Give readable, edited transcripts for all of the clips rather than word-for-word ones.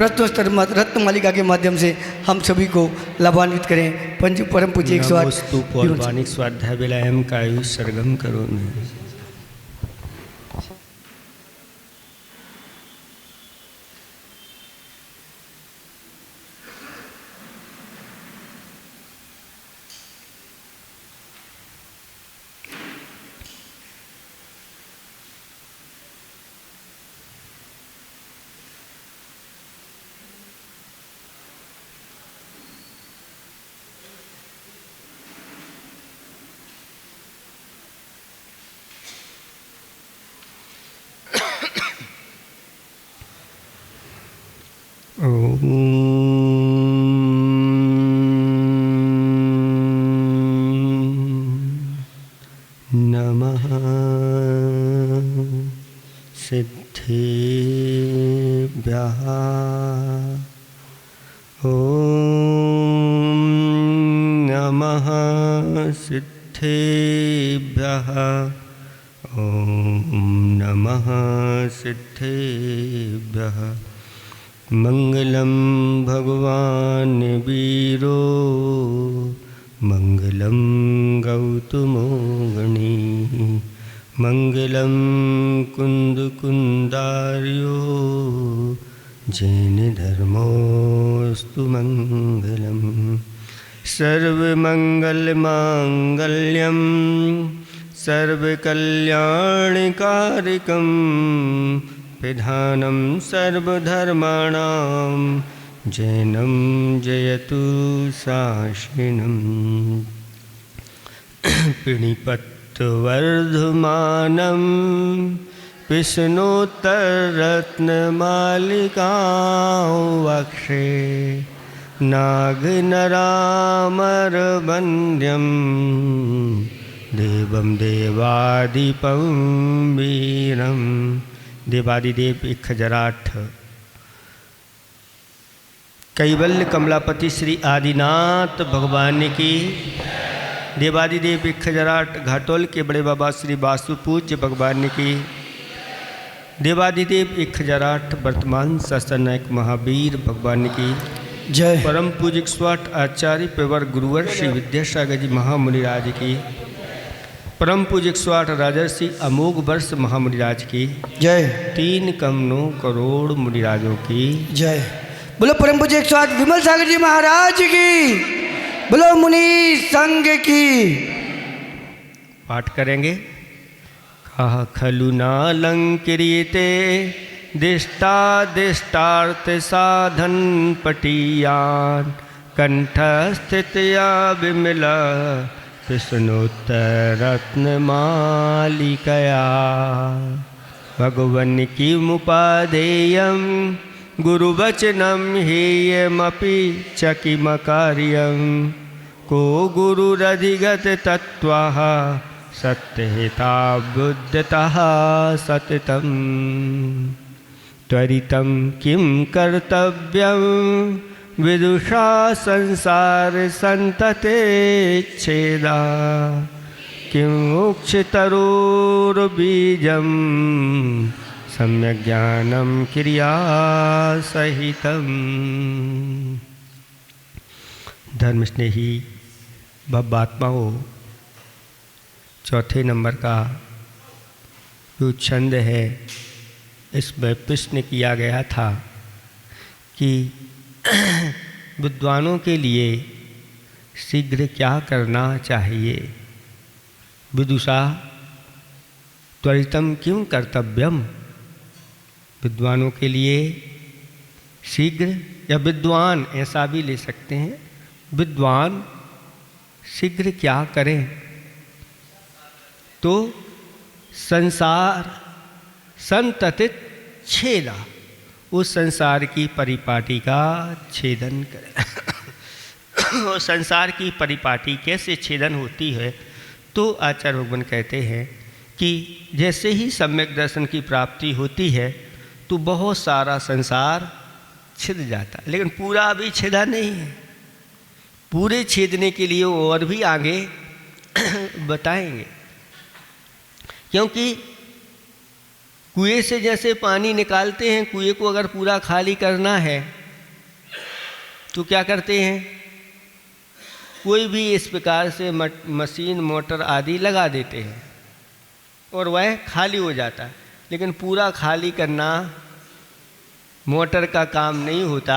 रत्न मालिका के माध्यम से हम सभी को लाभान्वित करें। पंच परम पूज्य 108 पौराणिक स्वाध्याय विलयम कायु सरगम करो। नमः सिद्धेभ्यः। ॐ नमः सिद्धेभ्यः। ॐ नमः सिद्धेभ्यः। मंगलम भगवान वीरो मंगलम गौतमो गणी मंगलम कुंदकुंदार्यो जैन धर्मोस्तु मंगलम। सर्वमंगलमांगल्यम सर्वकल्याणकारकम पिधानं सर्वधर्माणां जैनं जयतु शासिनं। पिणिपत्वर्धमानं विष्णोत्तररत्नमालिकां वक्षे नागनरामरवन्द्यं देवं देवादिपं वीरम्। देवादिदेव 1008। कैवल्य कमलापति श्री आदिनाथ भगवान की। देवादिदेव 1008 घाटोल के बड़े बाबा श्री वासु पूज्य भगवान की। देवादिदेव 1008 वर्तमान शासन नायक महावीर भगवान की जय। परम पूज्य 108 आचार्य पेवर गुरुवर श्री विद्यासागर जी महामुनिराज की। परम पूज्य 108 राजर्षि अमोघ वर्ष महामुनिराज की जय। 3 करोड़ करोड़ मुनिराजों की जय। बोलो परम पूज्य 108 विमल सागर जी महाराज की। बोलो मुनि संघ की। पाठ करेंगे। कह खलु नालंकृते दिष्टा दिष्टार्थ साधन पटीयान कंठ स्थितया विमला विष्णुत्तरत्नमालिकया भगवन् किमुपादेयं गुरुवचनं हेयमपि च किमकार्यं को गुरुरधिगततत्त्वः सत्यहिता बुद्धतः सततं त्वरितं किं कर्तव्यं विदुषा संसार संतते छेदा किं मोक्षतरोर्बीजं सम्यक ज्ञानम क्रिया सहितम। धर्म स्नेही भव्यात्माओं, चौथे नंबर का जो छंद है इसमें प्रश्न किया गया था कि विद्वानों के लिए शीघ्र क्या करना चाहिए। विदुषा त्वरितम किं कर्तव्यम। विद्वानों के लिए शीघ्र, या विद्वान ऐसा भी ले सकते हैं, विद्वान शीघ्र क्या करें। तो संसार संततित छेदा, उस संसार की परिपाटी का छेदन करें। उस संसार की परिपाटी कैसे छेदन होती है, तो आचार्य भगवान कहते हैं कि जैसे ही सम्यक दर्शन की प्राप्ति होती है तो बहुत सारा संसार छिद जाता है, लेकिन पूरा अभी छेदा नहीं है। पूरे छेदने के लिए और भी आगे बताएंगे, क्योंकि कुएं से जैसे पानी निकालते हैं, कुएं को अगर पूरा खाली करना है तो क्या करते हैं, कोई भी इस प्रकार से मशीन मोटर आदि लगा देते हैं और वह खाली हो जाता है। लेकिन पूरा खाली करना मोटर का काम नहीं होता।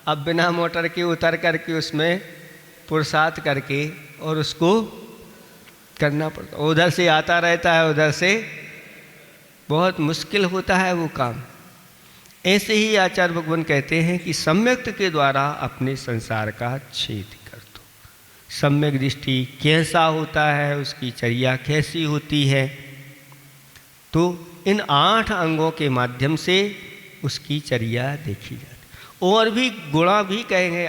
अब बिना मोटर के उतर करके उसमें पुरसात करके और उसको करना पड़ता, उधर से आता रहता है, उधर से बहुत मुश्किल होता है वो काम। ऐसे ही आचार्य भगवान कहते हैं कि सम्यक्त के द्वारा अपने संसार का छेद कर दो। सम्यक दृष्टि कैसा होता है, उसकी चर्या कैसी होती है, तो इन 8 अंगों के माध्यम से उसकी चर्या देखी जाती। और भी गुणा भी कहेंगे,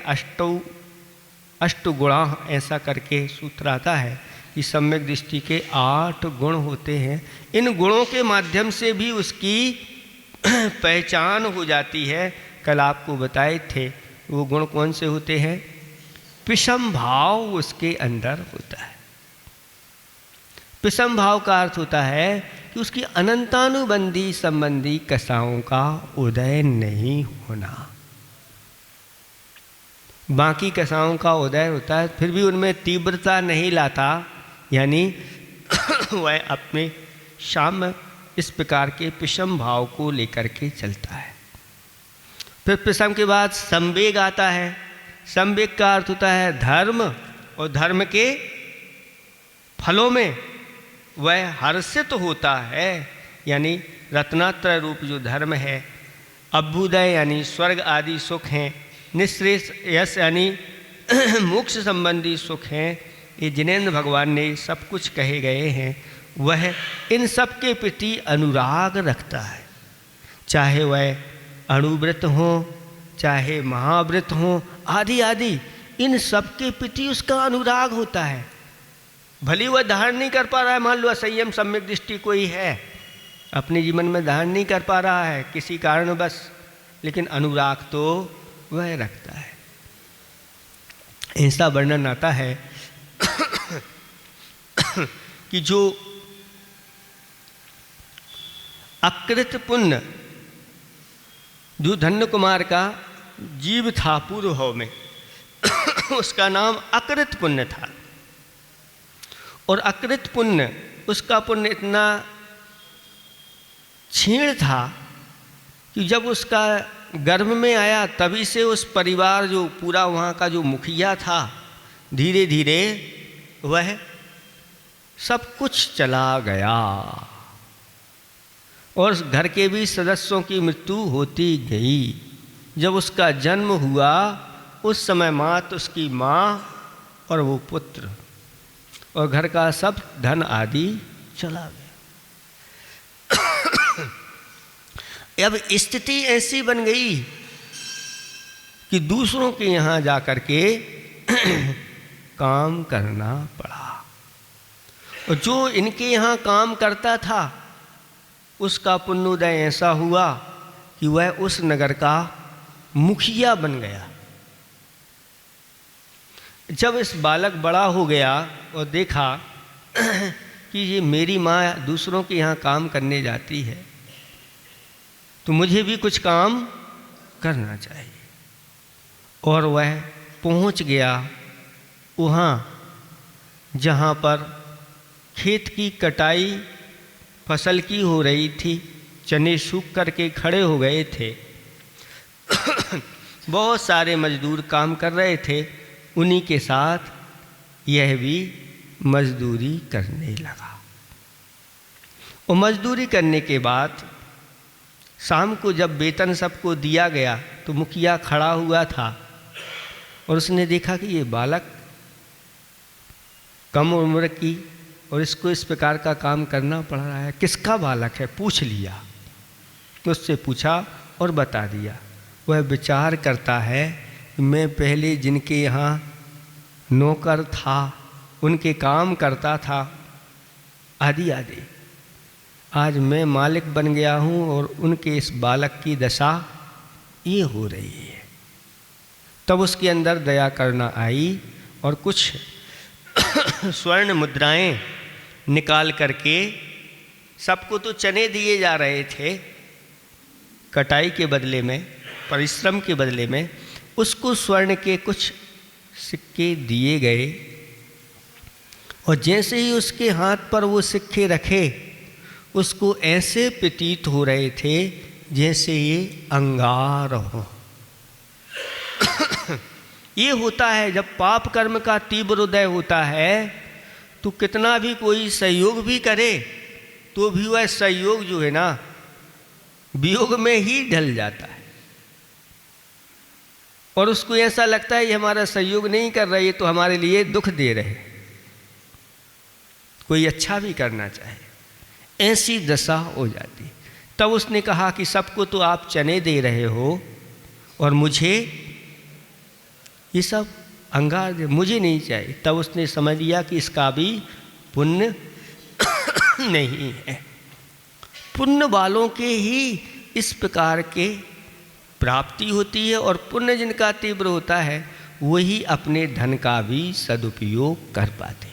अष्ट गुणा ऐसा करके सूत्र आता है कि सम्यक दृष्टि के 8 गुण होते हैं। इन गुणों के माध्यम से भी उसकी पहचान हो जाती है। कल आपको बताए थे वो गुण कौन से होते हैं। पिशम भाव उसके अंदर होता है। पिशम भाव का अर्थ होता है कि उसकी अनंतानुबंधी संबंधी कसाओं का उदय नहीं होना। बाकी कसाओं का उदय होता है, फिर भी उनमें तीव्रता नहीं लाता, यानी वह अपने साम्य इस प्रकार के पिशम भाव को लेकर के चलता है। फिर पिशम के बाद संवेग आता है। संवेग का अर्थ होता है धर्म, और धर्म के फलों में वह हर्षित होता है, यानी रत्नात्रय रूप जो धर्म है, अभ्युदय यानी स्वर्ग आदि सुख हैं, निःश्रेष यश यानी मोक्ष संबंधी सुख हैं, ये जिनेंद्र भगवान ने सब कुछ कहे गए हैं। वह इन सब के प्रति अनुराग रखता है, चाहे वह अणुव्रत हो, चाहे महाव्रत हो, आदि आदि, इन सब के प्रति उसका अनुराग होता है। भले वह धारण नहीं कर पा रहा है, मान लो असंयम सम्यक दृष्टि कोई है, अपने जीवन में धारण नहीं कर पा रहा है किसी कारणवश, लेकिन अनुराग तो वह रखता है। ऐसा वर्णन आता है कि जो अकृत पुण्य, जो धन्य कुमार का जीव था पूर्व भाव में उसका नाम अकृत पुण्य था। और अकृत पुण्य, उसका पुण्य इतना क्षीण था कि जब उसका गर्भ में आया तभी से उस परिवार, जो पूरा वहाँ का जो मुखिया था, धीरे धीरे वह सब कुछ चला गया और घर के भी सदस्यों की मृत्यु होती गई। जब उसका जन्म हुआ उस समय मात उसकी माँ और वो पुत्र और घर का सब धन आदि चला गया। अब स्थिति ऐसी बन गई कि दूसरों के यहाँ जा कर के काम करना पड़ा। और जो इनके यहाँ काम करता था उसका पुण्योदय ऐसा हुआ कि वह उस नगर का मुखिया बन गया। जब इस बालक बड़ा हो गया और देखा कि ये मेरी माँ दूसरों के यहाँ काम करने जाती है, तो मुझे भी कुछ काम करना चाहिए। और वह पहुँच गया वहाँ जहाँ पर खेत की कटाई फसल की हो रही थी, चने सूख करके खड़े हो गए थे। बहुत सारे मजदूर काम कर रहे थे, उन्हीं के साथ यह भी मजदूरी करने लगा। और मजदूरी करने के बाद शाम को जब वेतन सबको दिया गया तो मुखिया खड़ा हुआ था और उसने देखा कि ये बालक कम उम्र की और इसको इस प्रकार का काम करना पड़ रहा है, किसका बालक है, पूछ लिया। तो उससे पूछा और बता दिया। वह विचार करता है कि मैं पहले जिनके यहाँ नौकर था, उनके काम करता था, आदि आदि, आज मैं मालिक बन गया हूँ और उनके इस बालक की दशा ये हो रही है। तब उसके अंदर दया करना आई और कुछ स्वर्ण मुद्राएं निकाल करके सबको तो चने दिए जा रहे थे कटाई के बदले में, परिश्रम के बदले में, उसको स्वर्ण के कुछ सिक्के दिए गए। और जैसे ही उसके हाथ पर वो सिक्के रखे, उसको ऐसे प्रतीत हो रहे थे जैसे ये अंगार हो। ये होता है जब पाप कर्म का तीव्र उदय होता है, तो कितना भी कोई सहयोग भी करे तो भी वह सहयोग जो है ना वियोग में ही ढल जाता है, और उसको ऐसा लगता है ये हमारा सहयोग नहीं कर रहा, ये तो हमारे लिए दुख दे रहे। कोई अच्छा भी करना चाहे, ऐसी दशा हो जाती। तब उसने कहा कि सबको तो आप चने दे रहे हो और मुझे ये सब अंगार दे, मुझे नहीं चाहिए। तब उसने समझ लिया कि इसका भी पुण्य नहीं है। पुण्य वालों के ही इस प्रकार के प्राप्ति होती है, और पुण्य जिनका तीव्र होता है वही अपने धन का भी सदुपयोग कर पाते।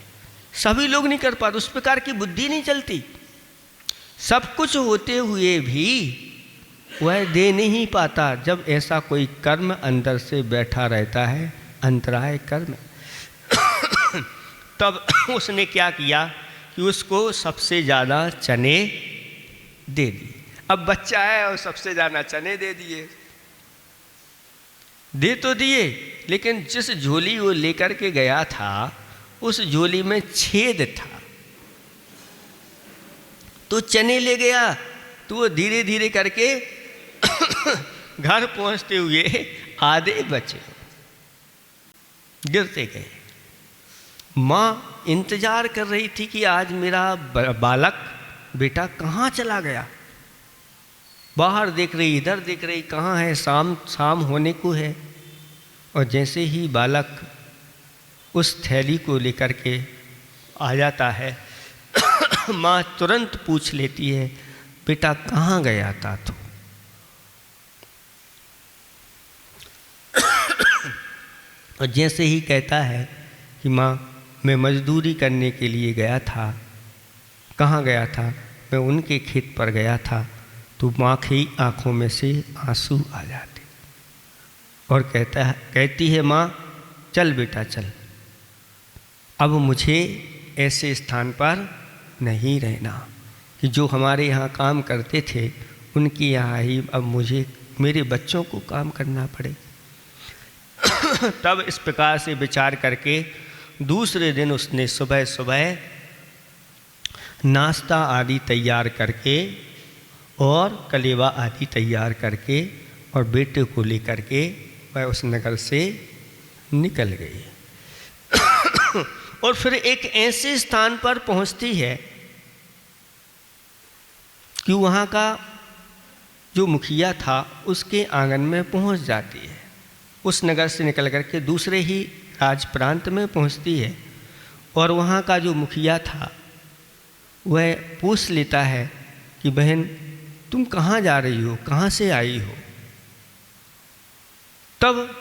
सभी लोग नहीं कर पाते, उस प्रकार की बुद्धि नहीं चलती। सब कुछ होते हुए भी वह दे नहीं पाता जब ऐसा कोई कर्म अंदर से बैठा रहता है, अंतराय कर्म। तब उसने क्या किया कि उसको सबसे ज़्यादा चने दे दिए। अब बच्चा है और सबसे ज़्यादा चने दे दिए। दे तो दिए, लेकिन जिस झोली वो लेकर के गया था उस झोली में छेद था, तो चने ले गया तो वो धीरे धीरे करके घर पहुंचते हुए आधे बचे, गिरते गए। माँ इंतजार कर रही थी कि आज मेरा बालक बेटा कहाँ चला गया। बाहर देख रही, इधर देख रही, कहाँ है, शाम होने को है। और जैसे ही बालक उस थैली को लेकर के आ जाता है, माँ तुरंत पूछ लेती है, बेटा कहाँ गया था तू? और जैसे ही कहता है कि माँ मैं मजदूरी करने के लिए गया था। कहाँ गया था? मैं उनके खेत पर गया था। तो माँ की आँखों में से आंसू आ जाते और कहती है माँ चल बेटा चल, अब मुझे ऐसे स्थान पर नहीं रहना कि जो हमारे यहाँ काम करते थे उनके यहाँ ही अब मुझे मेरे बच्चों को काम करना पड़े। तब इस प्रकार से विचार करके दूसरे दिन उसने सुबह सुबह नाश्ता आदि तैयार करके और कलेवा आदि तैयार करके और बेटे को लेकर के वह उस नगर से निकल गई। और फिर एक ऐसे स्थान पर पहुंचती है कि वहाँ का जो मुखिया था उसके आंगन में पहुँच जाती है। उस नगर से निकल करके दूसरे ही राज प्रांत में पहुँचती है और वहाँ का जो मुखिया था वह पूछ लेता है कि बहन तुम कहाँ जा रही हो, कहाँ से आई हो? तब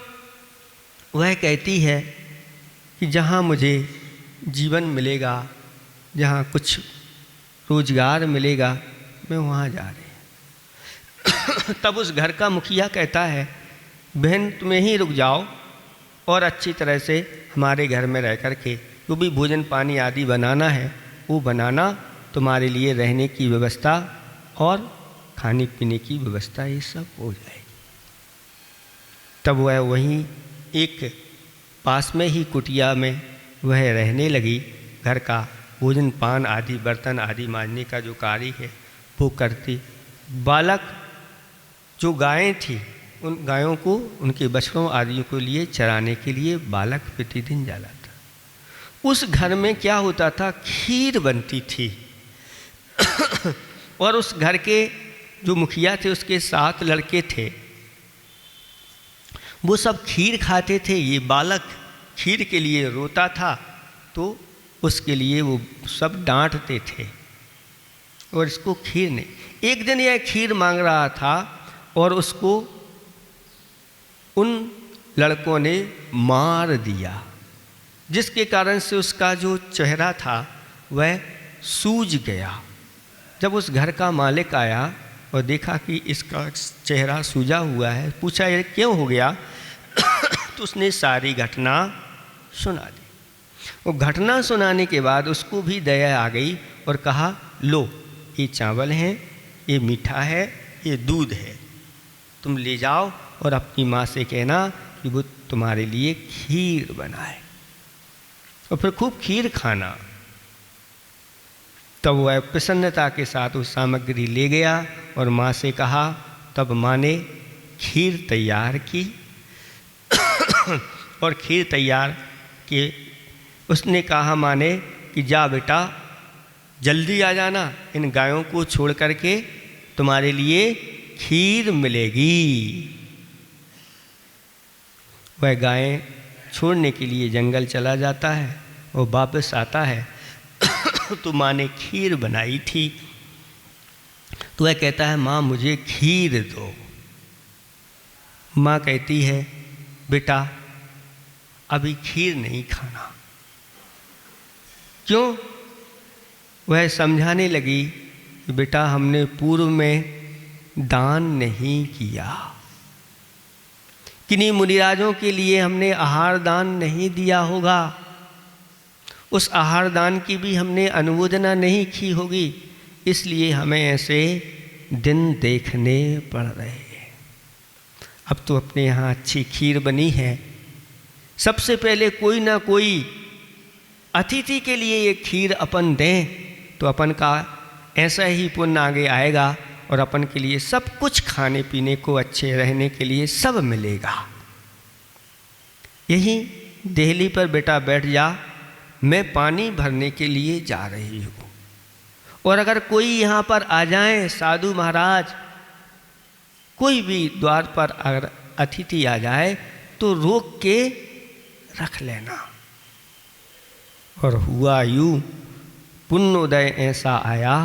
वह कहती है कि जहाँ मुझे जीवन मिलेगा, जहाँ कुछ रोजगार मिलेगा, मैं वहाँ जा रही। तब उस घर का मुखिया कहता है बहन तुम यहीं रुक जाओ और अच्छी तरह से हमारे घर में रह कर के जो भी भोजन पानी आदि बनाना है वो बनाना, तुम्हारे लिए रहने की व्यवस्था और खाने पीने की व्यवस्था ये सब हो जाएगी। तब वह वहीं एक पास में ही कुटिया में वह रहने लगी। घर का भोजन पान आदि बर्तन आदि मांजने का जो कार्य है वो करती। बालक जो गायें थी उन गायों को, उनके बछड़ों आदि को लिए चराने के लिए बालक प्रतिदिन जाला था। उस घर में क्या होता था, खीर बनती थी। और उस घर के जो मुखिया थे उसके 7 लड़के थे, वो सब खीर खाते थे। ये बालक खीर के लिए रोता था तो उसके लिए वो सब डांटते थे और इसको खीर नहीं। एक दिन यह खीर मांग रहा था और उसको उन लड़कों ने मार दिया, जिसके कारण से उसका जो चेहरा था वह सूज गया। जब उस घर का मालिक आया और देखा कि इसका चेहरा सूजा हुआ है, पूछा ये क्यों हो गया? तो उसने सारी घटना सुना दी। वो घटना सुनाने के बाद उसको भी दया आ गई और कहा, लो ये चावल हैं, ये मीठा है, ये दूध है, तुम ले जाओ और अपनी माँ से कहना कि वो तुम्हारे लिए खीर बनाए। और फिर खूब खीर खाना। तब वह प्रसन्नता के साथ उस सामग्री ले गया और माँ से कहा। तब माँ ने खीर तैयार की और खीर तैयार के उसने कहा माँ ने कि जा बेटा जल्दी आ जाना, इन गायों को छोड़ करके तुम्हारे लिए खीर मिलेगी। वह गायें छोड़ने के लिए जंगल चला जाता है और वापस आता है तो माँ ने खीर बनाई थी। तो वह कहता है, माँ मुझे खीर दो। माँ कहती है, बेटा अभी खीर नहीं खाना। क्यों? वह समझाने लगी कि बेटा हमने पूर्व में दान नहीं किया, किन्हीं मुनिराजों के लिए हमने आहार दान नहीं दिया होगा, उस आहार दान की भी हमने अनुमोदना नहीं की होगी, इसलिए हमें ऐसे दिन देखने पड़ रहे हैं। अब तो अपने यहाँ अच्छी खीर बनी है, सबसे पहले कोई ना कोई अतिथि के लिए ये खीर अपन दें तो अपन का ऐसा ही पुण्य आगे आएगा और अपन के लिए सब कुछ खाने पीने को, अच्छे रहने के लिए सब मिलेगा। यही देहली पर बेटा बैठ जा, मैं पानी भरने के लिए जा रही हूँ। और अगर कोई यहाँ पर आ जाए, साधु महाराज, कोई भी द्वार पर अगर अतिथि आ जाए तो रोक के रख लेना। और हुआ यूँ, पुण्योदय ऐसा आया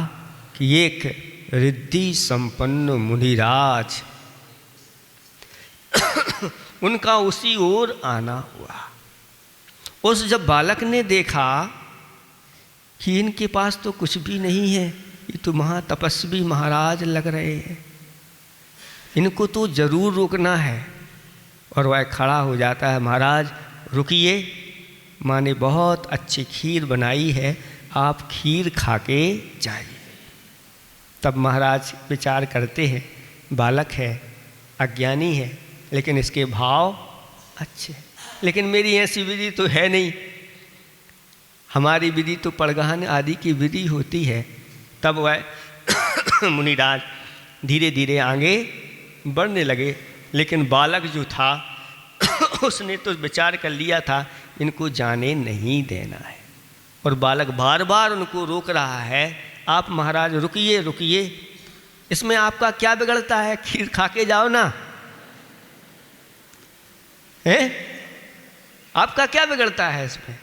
कि एक रिद्धि संपन्न मुनिराज उनका उसी ओर आना हुआ। उस जब बालक ने देखा कि इनके पास तो कुछ भी नहीं है, ये तो महातपस्वी महाराज लग रहे हैं, इनको तो जरूर रोकना है। और वह खड़ा हो जाता है, महाराज रुकिए, माँ ने बहुत अच्छी खीर बनाई है, आप खीर खा के जाइए। तब महाराज विचार करते हैं, बालक है, अज्ञानी है, लेकिन इसके भाव अच्छे, लेकिन मेरी ऐसी विधि तो है नहीं, हमारी विधि तो पड़गहन आदि की विधि होती है। तब वह मुनिराज धीरे धीरे आगे बढ़ने लगे, लेकिन बालक जो था उसने तो विचार कर लिया था इनको जाने नहीं देना है। और बालक बार बार उनको रोक रहा है, आप महाराज रुकिए रुकिए, इसमें आपका क्या बिगड़ता है, खीर खा के जाओ ना, है आपका क्या बिगड़ता है इसमें।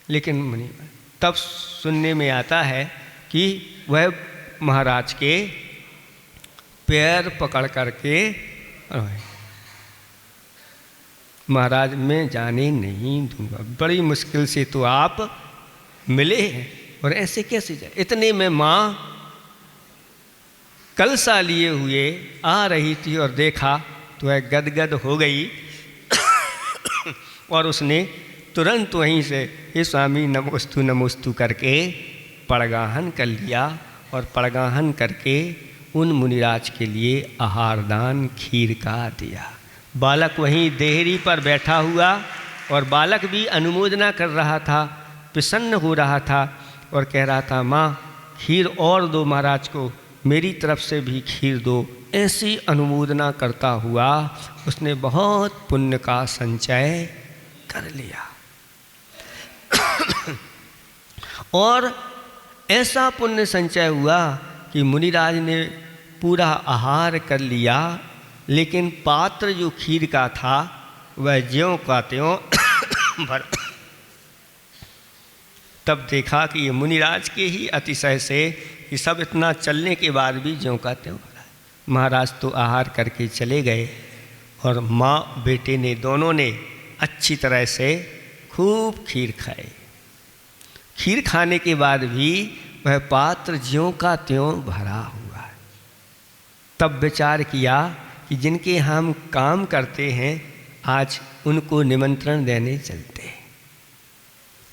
लेकिन मुनि तब सुनने में आता है कि वह महाराज के पैर पकड़ करके, महाराज मैं जाने नहीं दूंगा, बड़ी मुश्किल से तो आप मिले हैं और ऐसे कैसे जाए। इतने में माँ कलसा लिए हुए आ रही थी और देखा तो वह गदगद हो गई और उसने तुरंत वहीं से हे स्वामी नमोस्तु नमोस्तु करके पड़गाहन कर लिया और पड़गाहन करके उन मुनिराज के लिए आहार दान खीर का दिया। बालक वहीं देहरी पर बैठा हुआ और बालक भी अनुमोदना कर रहा था, प्रसन्न हो रहा था और कह रहा था, माँ खीर और दो महाराज को, मेरी तरफ से भी खीर दो। ऐसी अनुमोदना करता हुआ उसने बहुत पुण्य का संचय कर लिया और ऐसा पुण्य संचय हुआ कि मुनिराज ने पूरा आहार कर लिया, लेकिन पात्र जो खीर का था वह ज्यों का त्यों भर। तब देखा कि ये मुनिराज के ही अतिशय से कि सब इतना चलने के बाद भी ज्यों का त्यों भरा। महाराज तो आहार करके चले गए और माँ बेटे ने दोनों ने अच्छी तरह से खूब खीर खाए। खीर खाने के बाद भी वह पात्र ज्यों का त्यों भरा हुआ है। तब विचार किया कि जिनके हम काम करते हैं आज उनको निमंत्रण देने चलते हैं,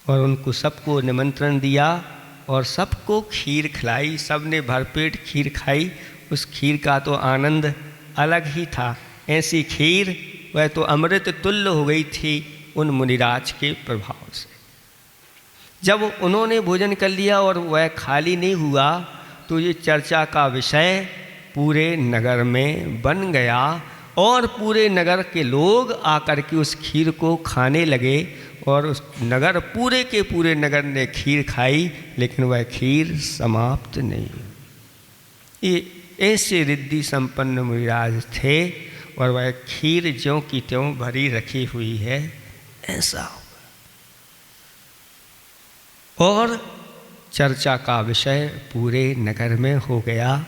और उनको सबको निमंत्रण दिया और सबको खीर खिलाई। सब ने भरपेट खीर खाई। उस खीर का तो आनंद अलग ही था। ऐसी खीर वह तो अमृत तुल्य हो गई थी उन मुनिराज के प्रभाव से। जब उन्होंने भोजन कर लिया और वह खाली नहीं हुआ तो ये चर्चा का विषय पूरे नगर में बन गया, और पूरे नगर के लोग आकर के उस खीर को खाने लगे, और उस नगर पूरे के पूरे नगर ने खीर खाई, लेकिन वह खीर समाप्त नहीं हुई। ये ऐसे रिद्धि संपन्न मुनिराज थे, और वह खीर ज्यों की त्यों भरी रखी हुई है, ऐसा होगा। और चर्चा का विषय पूरे नगर में हो गया,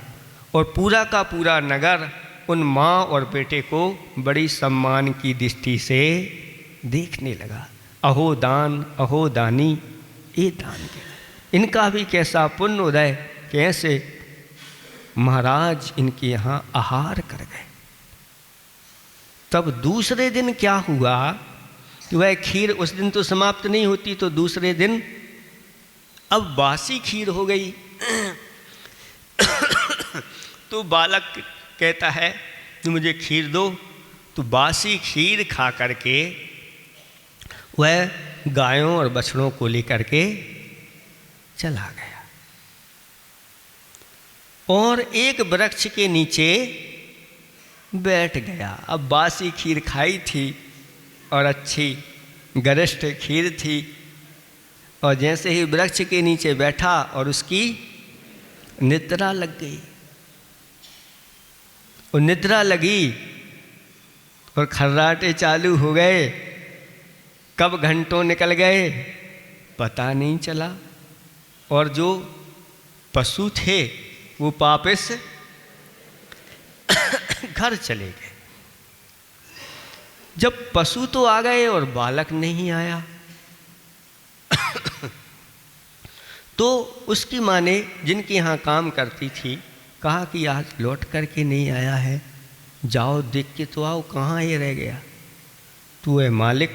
और पूरा का पूरा नगर उन माँ और बेटे को बड़ी सम्मान की दृष्टि से देखने लगा। अहो दान, अहो दानी, ये दान के इनका भी कैसा पुण्य उदय, कैसे महाराज इनके यहाँ आहार कर गए। तब दूसरे दिन क्या हुआ कि वह खीर उस दिन तो समाप्त नहीं होती, तो दूसरे दिन अब बासी खीर हो गई। तो बालक कहता है कि मुझे खीर दो, तो बासी खीर खा करके वह गायों और बछड़ों को लेकर के चला गया, और एक वृक्ष के नीचे बैठ गया। अब बासी खीर खाई थी और अच्छी गरिष्ठ खीर थी, और जैसे ही वृक्ष के नीचे बैठा और उसकी निद्रा लग गई। और निद्रा लगी और खर्राटे चालू हो गए। कब घंटों निकल गए पता नहीं चला, और जो पशु थे वो वापस घर चले गए। जब पशु तो आ गए और बालक नहीं आया, तो उसकी माँ ने, जिनके यहाँ काम करती थी, कहा कि आज लौट करके नहीं आया है, जाओ देख के तो आओ कहाँ ये रह गया। तो वह मालिक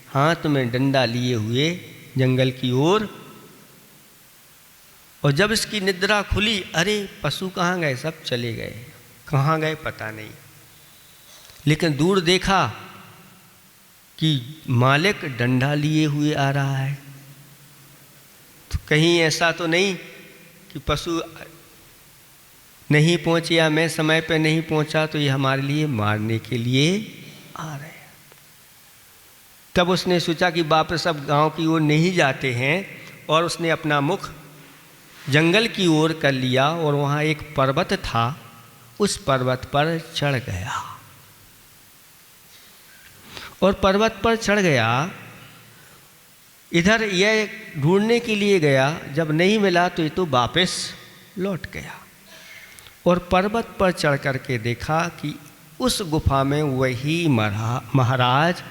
हाथ में डंडा लिए हुए जंगल की ओर, और जब इसकी निद्रा खुली, अरे पशु कहाँ गए, सब चले गए, कहाँ गए पता नहीं। लेकिन दूर देखा कि मालिक डंडा लिए हुए आ रहा है, तो कहीं ऐसा तो नहीं कि पशु नहीं पहुँचे या मैं समय पे नहीं पहुँचा तो ये हमारे लिए मारने के लिए आ रहे हैं। तब उसने सोचा कि वापस अब गांव की ओर नहीं जाते हैं, और उसने अपना मुख जंगल की ओर कर लिया, और वहाँ एक पर्वत था, उस पर्वत पर चढ़ गया। और पर्वत पर चढ़ गया, इधर यह ढूंढने के लिए गया, जब नहीं मिला तो ये तो वापस लौट गया। और पर्वत पर चढ़ करके देखा कि उस गुफा में वही महाराज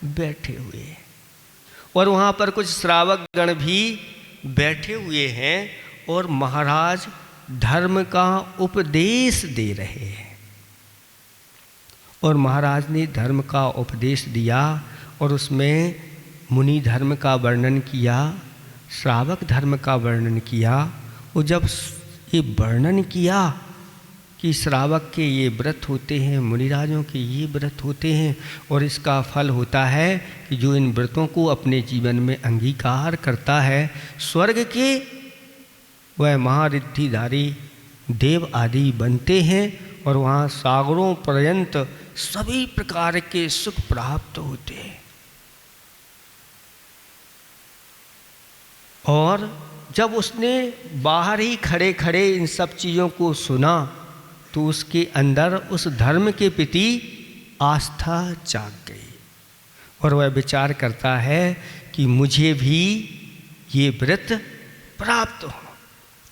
बैठे हुए हैं, और वहाँ पर कुछ श्रावक गण भी बैठे हुए हैं, और महाराज धर्म का उपदेश दे रहे हैं। और महाराज ने धर्म का उपदेश दिया, और उसमें मुनि धर्म का वर्णन किया, श्रावक धर्म का वर्णन किया। और जब ये वर्णन किया कि श्रावक के ये व्रत होते हैं, मुनिराजों के ये व्रत होते हैं, और इसका फल होता है कि जो इन व्रतों को अपने जीवन में अंगीकार करता है, स्वर्ग के वह महारिद्धिधारी देव आदि बनते हैं, और वहाँ सागरों पर्यंत सभी प्रकार के सुख प्राप्त होते हैं। और जब उसने बाहर ही खड़े खड़े इन सब चीज़ों को सुना, तो उसके अंदर उस धर्म के प्रति आस्था जाग गई, और वह विचार करता है कि मुझे भी ये व्रत प्राप्त हो।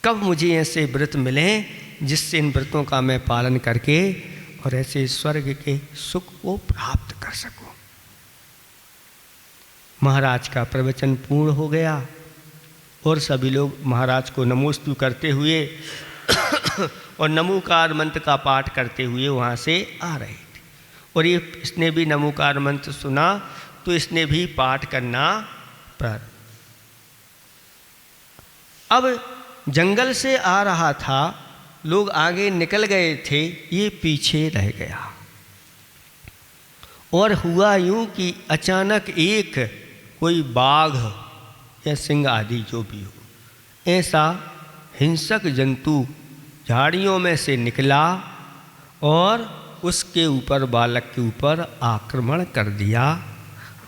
कब मुझे ऐसे व्रत मिलें जिससे इन व्रतों का मैं पालन करके और ऐसे स्वर्ग के सुख को प्राप्त कर सकूं। महाराज का प्रवचन पूर्ण हो गया, और सभी लोग महाराज को नमोस्तु करते हुए और नमोकार मंत्र का पाठ करते हुए वहाँ से आ रहे थे। और ये इसने भी नमोकार मंत्र सुना तो इसने भी पाठ करना प्रारंभ। अब जंगल से आ रहा था, लोग आगे निकल गए थे, ये पीछे रह गया। और हुआ यूं कि अचानक एक कोई बाघ या सिंह आदि जो भी हो, ऐसा हिंसक जंतु झाड़ियों में से निकला और उसके ऊपर, बालक के ऊपर आक्रमण कर दिया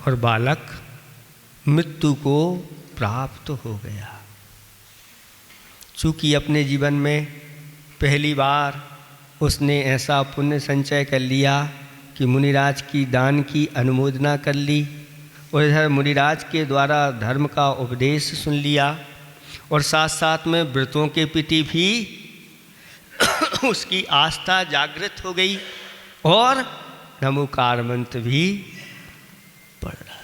और बालक मृत्यु को प्राप्त हो गया। चूँकि अपने जीवन में पहली बार उसने ऐसा पुण्य संचय कर लिया कि मुनिराज की दान की अनुमोदना कर ली और इधर मुनिराज के द्वारा धर्म का उपदेश सुन लिया और साथ साथ में व्रतों के प्रति भी उसकी आस्था जागृत हो गई और नमोकार मंत्र भी पढ़ रहा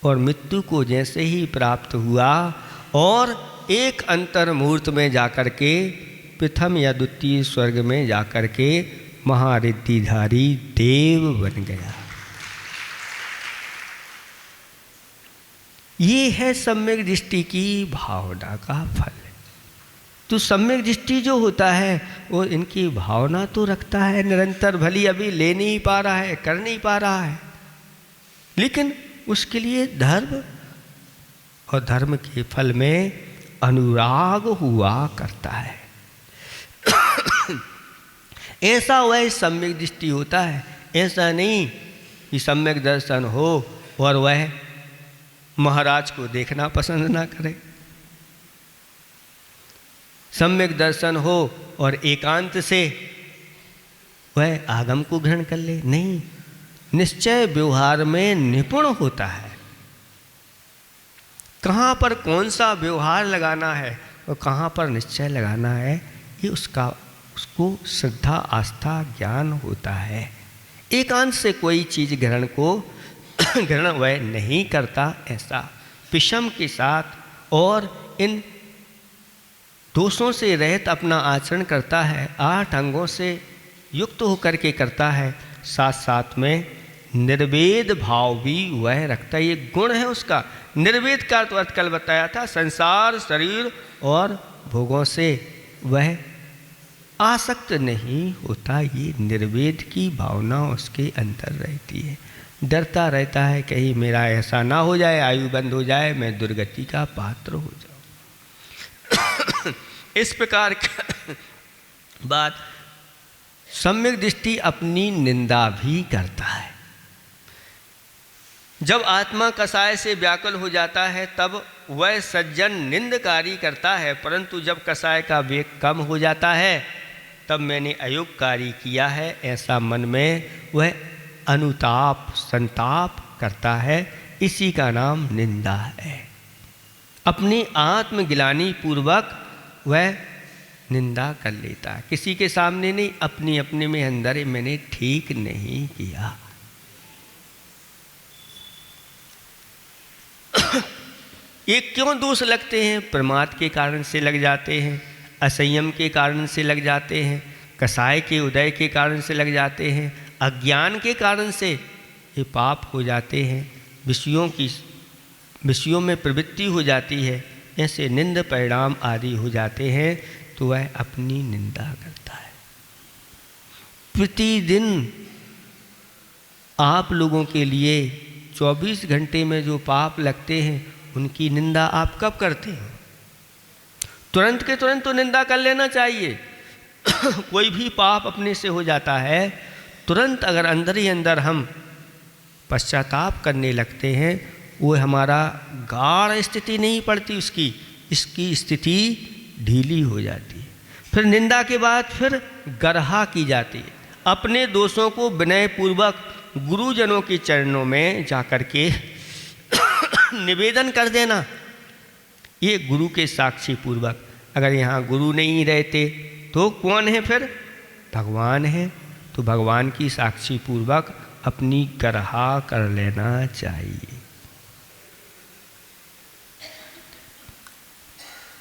और मृत्यु को जैसे ही प्राप्त हुआ और एक अंतर मुहूर्त में जाकर के प्रथम या द्वितीय स्वर्ग में जाकर के महारिद्धिधारी देव बन गया। ये है सम्यक दृष्टि की भावना का फल। तो सम्यक दृष्टि जो होता है वो इनकी भावना तो रखता है निरंतर, भली अभी ले नहीं पा रहा है, कर नहीं पा रहा है, लेकिन उसके लिए धर्म और धर्म के फल में अनुराग हुआ करता है। ऐसा वह सम्यक दृष्टि होता है। ऐसा नहीं कि सम्यक दर्शन हो और वह महाराज को देखना पसंद ना करे, सम्यक दर्शन हो और एकांत से वह आगम को ग्रहण कर ले। नहीं, निश्चय व्यवहार में निपुण होता है। कहाँ पर कौन सा व्यवहार लगाना है और कहाँ पर निश्चय लगाना है, ये उसको श्रद्धा, आस्था, ज्ञान होता है। एकांत से कोई चीज़ ग्रहण वह नहीं करता, ऐसा विषम के साथ और इन दोषों से रहित अपना आचरण करता है, 8 अंगों से युक्त होकर के करता है, साथ साथ में निर्वेद भाव भी वह रखता है। ये गुण है उसका। निर्वेद का अर्थ कल बताया था, संसार, शरीर और भोगों से वह आसक्त नहीं होता। ये निर्वेद की भावना उसके अंदर रहती है। डरता रहता है कहीं मेरा ऐसा ना हो जाए, आयु बंद हो जाए, मैं दुर्गति का पात्र हो जाऊं। इस प्रकार की बात। सम्यक दृष्टि अपनी निंदा भी करता है। जब आत्मा कसाय से व्याकुल हो जाता है तब वह सज्जन निंदकारी करता है, परंतु जब कसाय का वेग कम हो जाता है तब मैंने अयोगकारी किया है, ऐसा मन में वह अनुताप, संताप करता है। इसी का नाम निंदा है। अपनी आत्मगिलानी पूर्वक वह निंदा कर लेता है, किसी के सामने नहीं, अपनी अपने में अंदर मैंने ठीक नहीं किया। ये क्यों दोष लगते हैं? प्रमाद के कारण से लग जाते हैं, असंयम के कारण से लग जाते हैं, कसाय के उदय के कारण से लग जाते हैं, अज्ञान के कारण से ये पाप हो जाते हैं, विषयों में प्रवृत्ति हो जाती है, ऐसे निंद परिणाम आदि हो जाते हैं, तो वह अपनी निंदा करता है। प्रतिदिन आप लोगों के लिए 24 घंटे में जो पाप लगते हैं उनकी निंदा आप कब करते हैं? तुरंत के तुरंत तो निंदा कर लेना चाहिए। कोई भी पाप अपने से हो जाता है, तुरंत अगर अंदर ही अंदर हम पश्चाताप करने लगते हैं, वो हमारा गाढ़ स्थिति नहीं पड़ती इसकी स्थिति ढीली हो जाती है। फिर निंदा के बाद फिर गरहा की जाती है। अपने दोषों को विनयपूर्वक गुरुजनों के चरणों में जाकर के निवेदन कर देना, ये गुरु के साक्षी पूर्वक। अगर यहाँ गुरु नहीं रहते तो कौन है फिर? भगवान है। तो भगवान की साक्षी पूर्वक अपनी गरहा कर लेना चाहिए।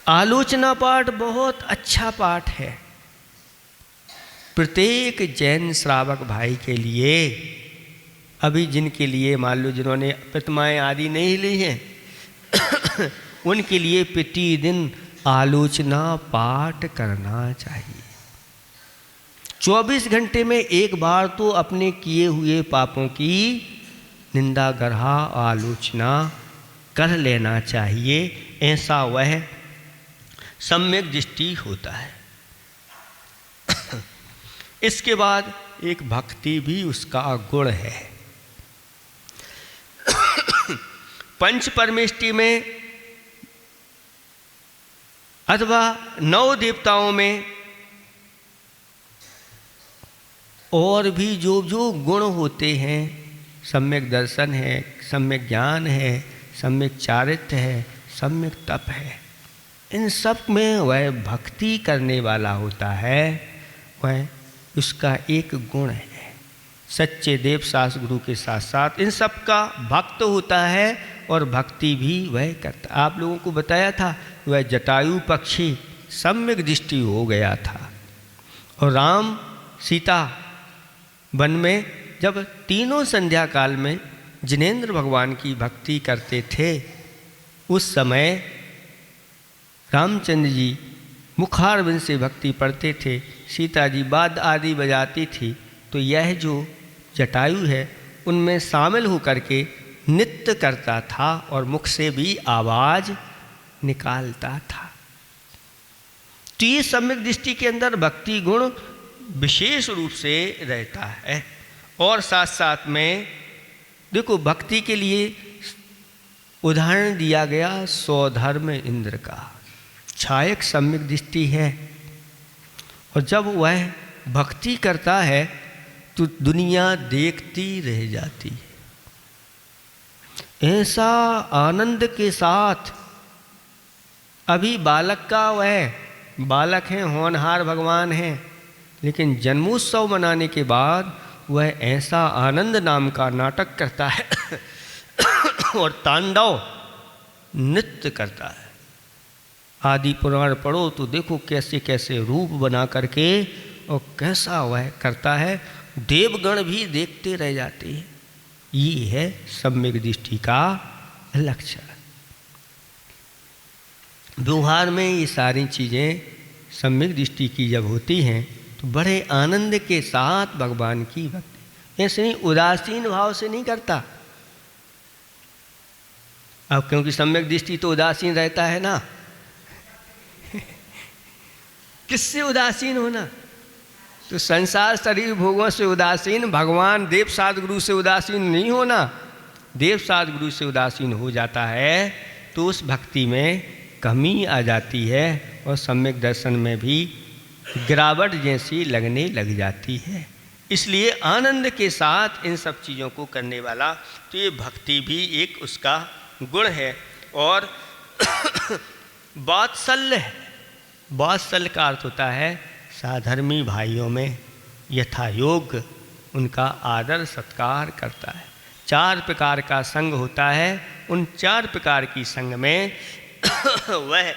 आलोचना पाठ बहुत अच्छा पाठ है प्रत्येक जैन श्रावक भाई के लिए। अभी जिनके लिए मान लो जिन्होंने प्रतिमाएँ आदि नहीं ली हैं उनके लिए प्रतिदिन आलोचना पाठ करना चाहिए। 24 घंटे में एक बार तो अपने किए हुए पापों की निंदा गरहा आलोचना कर लेना चाहिए। ऐसा वह सम्यक दृष्टि होता है। इसके बाद एक भक्ति भी उसका गुण है। पंच परमेष्टि में अथवा 9 देवताओं में और भी जो जो गुण होते हैं, सम्यक दर्शन है, सम्यक ज्ञान है, सम्यक चारित्र्य है, सम्यक तप है, इन सब में वह भक्ति करने वाला होता है। वह उसका एक गुण है। सच्चे देव शास्त्र गुरु के साथ साथ इन सब का भक्त होता है और भक्ति भी वह करता। आप लोगों को बताया था वह जटायु पक्षी सम्यक दृष्टि हो गया था। और राम सीता वन में जब तीनों संध्या काल में जिनेंद्र भगवान की भक्ति करते थे, उस समय रामचंद्र जी मुखारविंद से भक्ति पढ़ते थे, सीता जी बाद आदि बजाती थी, तो यह जो जटायु है उनमें शामिल होकर के नृत्य करता था और मुख से भी आवाज निकालता था। तो ये सम्यक दृष्टि के अंदर भक्ति गुण विशेष रूप से रहता है। और साथ साथ में देखो भक्ति के लिए उदाहरण दिया गया सौधर्म इंद्र का, छायक सम्यक दृष्टि है। और जब वह भक्ति करता है तो दुनिया देखती रह जाती है। ऐसा आनंद के साथ अभी बालक का वह बालक हैं, होनहार भगवान हैं, लेकिन जन्मोत्सव मनाने के बाद वह ऐसा आनंद नाम का नाटक करता है और तांडव नृत्य करता है। आदि पुराण पढ़ो तो देखो कैसे कैसे रूप बना करके और कैसा वह करता है, देवगण भी देखते रह जाते हैं। ये है सम्यक दृष्टि का लक्षण। व्यवहार में ये सारी चीज़ें सम्यक दृष्टि की जब होती हैं तो बड़े आनंद के साथ भगवान की भक्ति, ऐसे नहीं उदासीन भाव से नहीं करता। अब क्योंकि सम्यक दृष्टि तो उदासीन रहता है ना किससे उदासीन होना? तो संसार शरीर भोगों से उदासीन, भगवान देव साध गुरु से उदासीन नहीं होना। देव साध गुरु से उदासीन हो जाता है तो उस भक्ति में कमी आ जाती है और सम्यक दर्शन में भी गिरावट जैसी लगने लग जाती है। इसलिए आनंद के साथ इन सब चीज़ों को करने वाला, तो ये भक्ति भी एक उसका गुण है। और वात्सल्य है, वात्सल्य का अर्थ होता है साधर्मी भाइयों में यथा योग उनका आदर सत्कार करता है। 4 प्रकार का संग होता है, उन 4 प्रकार की संग में वह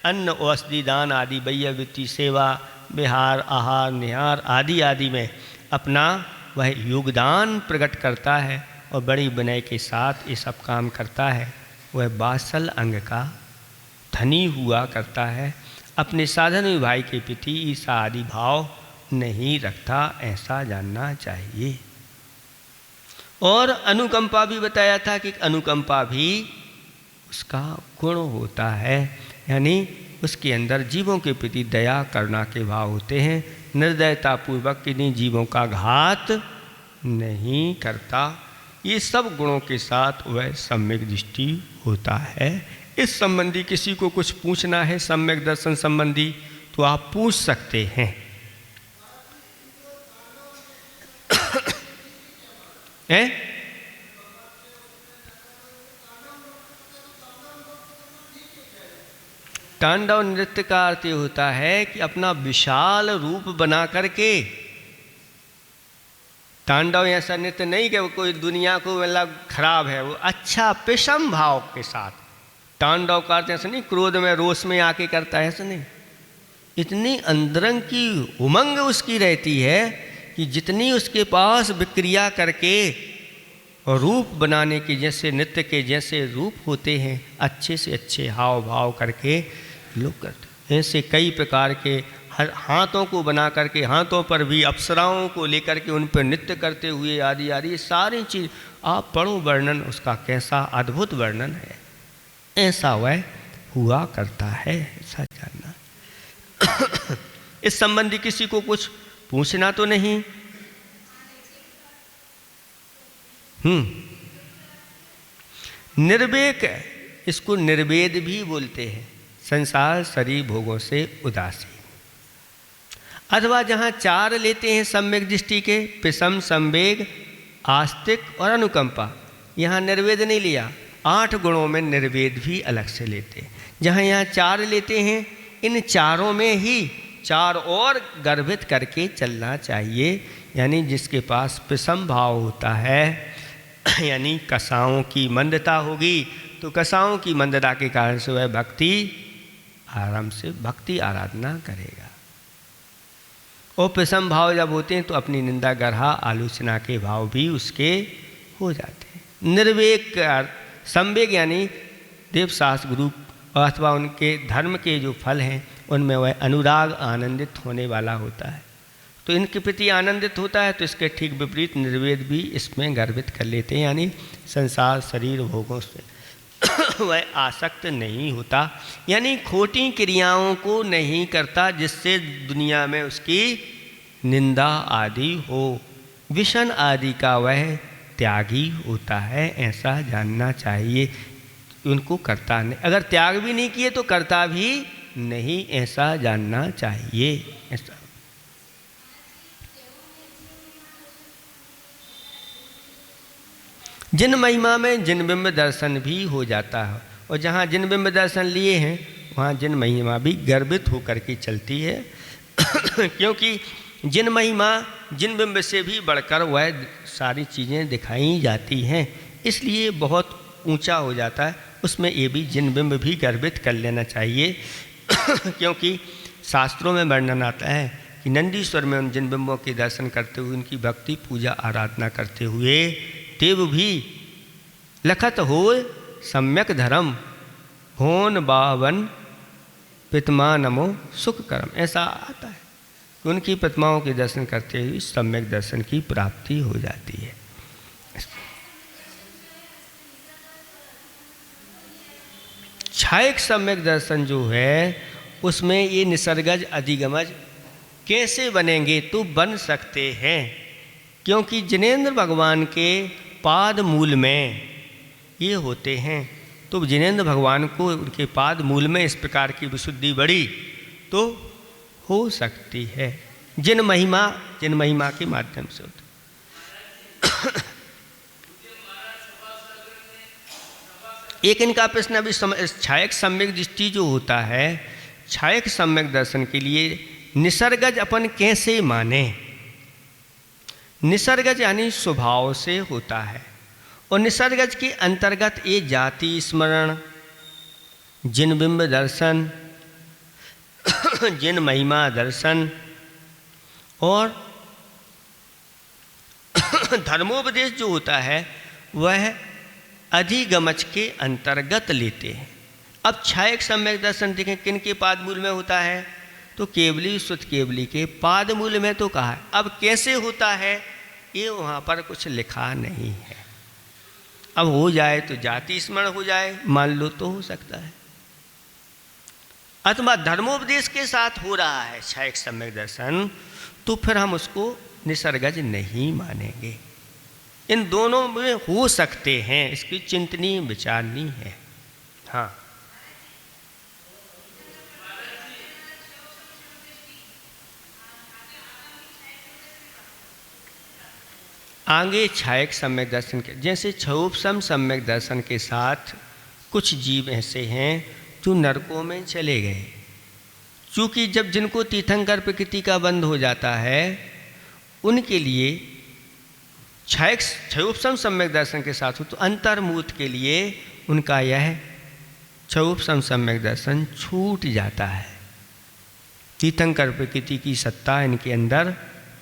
अन्न औषधि दान आदि वैयवृत्ति सेवा विहार आहार निहार आदि आदि में अपना वह योगदान प्रकट करता है और बड़ी विनय के साथ ये सब काम करता है। वह वात्सल्य अंग का धनी हुआ करता है, अपने साधन भाई के प्रति ईर्ष्या आदि भाव नहीं रखता, ऐसा जानना चाहिए। और अनुकंपा भी बताया था कि अनुकंपा भी उसका गुण होता है, यानी उसके अंदर जीवों के प्रति दया करुणा के भाव होते हैं। निर्दयतापूर्वक किन्हीं जीवों का घात नहीं करता। ये सब गुणों के साथ वह सम्यक दृष्टि होता है। इस संबंधी किसी को कुछ पूछना है सम्यक दर्शन संबंधी तो आप पूछ सकते हैं। तांडव नृत्य का अर्थ होता है कि अपना विशाल रूप बना करके, तांडव ऐसा नृत्य नहीं कि कोई दुनिया को मतलब खराब है, वो अच्छा पेशम भाव के साथ तांडव करते ऐसा नहीं, क्रोध में रोष में आके करता है ऐसा नहीं। इतनी अंदरंग की उमंग उसकी रहती है कि जितनी उसके पास विक्रिया करके रूप बनाने के जैसे नृत्य के जैसे रूप होते हैं, अच्छे से अच्छे हाव भाव करके लोग करते। ऐसे कई प्रकार के हाथों को बना करके, हाथों पर भी अप्सराओं को लेकर के उन पर नृत्य करते हुए आदि आदि, ये सारी चीज़ आप पढ़ो वर्णन उसका, कैसा अद्भुत वर्णन है। ऐसा वह हुआ करता है, ऐसा जानना। इस संबंधी किसी को कुछ पूछना तो नहीं? निर्वेक, इसको निर्वेद भी बोलते हैं, संसार शरीर भोगों से उदासीन। अथवा जहाँ चार लेते हैं सम्यक दृष्टि के, पिसम, संवेग, आस्तिक और अनुकंपा, यहाँ निर्वेद नहीं लिया। 8 गुणों में निर्वेद भी अलग से लेते हैं। जहाँ यहाँ 4 लेते हैं, इन चारों में ही 4 और गर्भित करके चलना चाहिए। यानी जिसके पास पिसम भाव होता है, यानी कसाओं की मंदता होगी, तो कसाओं की मंदता के कारण से वह भक्ति आराम से भक्ति आराधना करेगा। और पिसम भाव जब होते हैं तो अपनी निंदा गर्हा आलोचना के भाव भी उसके हो जाते हैं। निर्वेक संवेग यानी देवशास्त्र गुरु अथवा उनके धर्म के जो फल हैं उनमें वह अनुराग आनंदित होने वाला होता है, तो इनके प्रति आनंदित होता है। तो इसके ठीक विपरीत निर्वेद भी इसमें गर्भित कर लेते हैं, यानी संसार शरीर भोगों से वह आसक्त नहीं होता, यानी खोटी क्रियाओं को नहीं करता जिससे दुनिया में उसकी निंदा आदि हो। विषण आदि का वह त्यागी होता है, ऐसा जानना चाहिए। उनको करता नहीं, अगर त्याग भी नहीं किए तो करता भी नहीं, ऐसा जानना चाहिए। ऐसा जिन महिमा में जिन बिंब दर्शन भी हो जाता है, और जहाँ जिन बिंब दर्शन लिए हैं वहाँ जिन महिमा भी गर्भित होकर के चलती है क्योंकि जिन महिमा जिन बिंब से भी बढ़कर वह सारी चीज़ें दिखाई जाती हैं, इसलिए बहुत ऊंचा हो जाता है। उसमें ये भी जिन बिंब भी गर्भित कर लेना चाहिए क्योंकि शास्त्रों में वर्णन आता है कि नंदीश्वर में उन जिन बिंबों के दर्शन करते हुए उनकी भक्ति पूजा आराधना करते हुए देव भी लखत हो सम्यक धर्म होन बावन पितमा नमो सुख करम, ऐसा आता है कि उनकी प्रतिमाओं के दर्शन करते हुए सम्यक दर्शन की प्राप्ति हो जाती है। छायक सम्यक दर्शन जो है उसमें ये निसर्गज अधिगमज कैसे बनेंगे? तो बन सकते हैं, क्योंकि जिनेंद्र भगवान के पाद मूल में ये होते हैं। तो जिनेंद्र भगवान को उनके पाद मूल में इस प्रकार की विशुद्धि बढ़ी तो हो सकती है, जिन महिमा के माध्यम से होता। एक इनका प्रश्न अभी छायक सम्यक दृष्टि जो होता है, छायक सम्यक दर्शन के लिए निसर्गज अपन कैसे माने? निसर्गज यानी स्वभाव से होता है, और निसर्गज के अंतर्गत ये जाति स्मरण, जिन बिंब दर्शन, जिन महिमा दर्शन और धर्मोपदेश जो होता है वह अधिगमच के अंतर्गत लेते हैं। अब छायक सम्यक दर्शन देखें किन के पादमूल में होता है? तो केवली सुत केवली के पादमूल में तो कहा है। अब कैसे होता है ये वहाँ पर कुछ लिखा नहीं है। अब हो जाए तो जाति स्मरण हो जाए, मान लो तो हो सकता है, अथवा धर्मोपदेश के साथ हो रहा है छायक सम्यक दर्शन, तो फिर हम उसको निसर्गज नहीं मानेंगे। इन दोनों में हो सकते हैं, इसकी चिंतनीय विचारनी है। हाँ, आगे छायक सम्यक दर्शन के जैसे क्षोभसम सम्यक दर्शन के साथ कुछ जीव ऐसे हैं जो नरकों में चले गए। चूँकि जब जिनको तीर्थंकर प्रकृति का बंध हो जाता है उनके लिए क्षयोपसम सम्यक दर्शन के साथ हो, तो अंतर्मूर्त के लिए उनका यह क्षयोपम सम्यक दर्शन छूट जाता है। तीर्थंकर प्रकृति की सत्ता इनके अंदर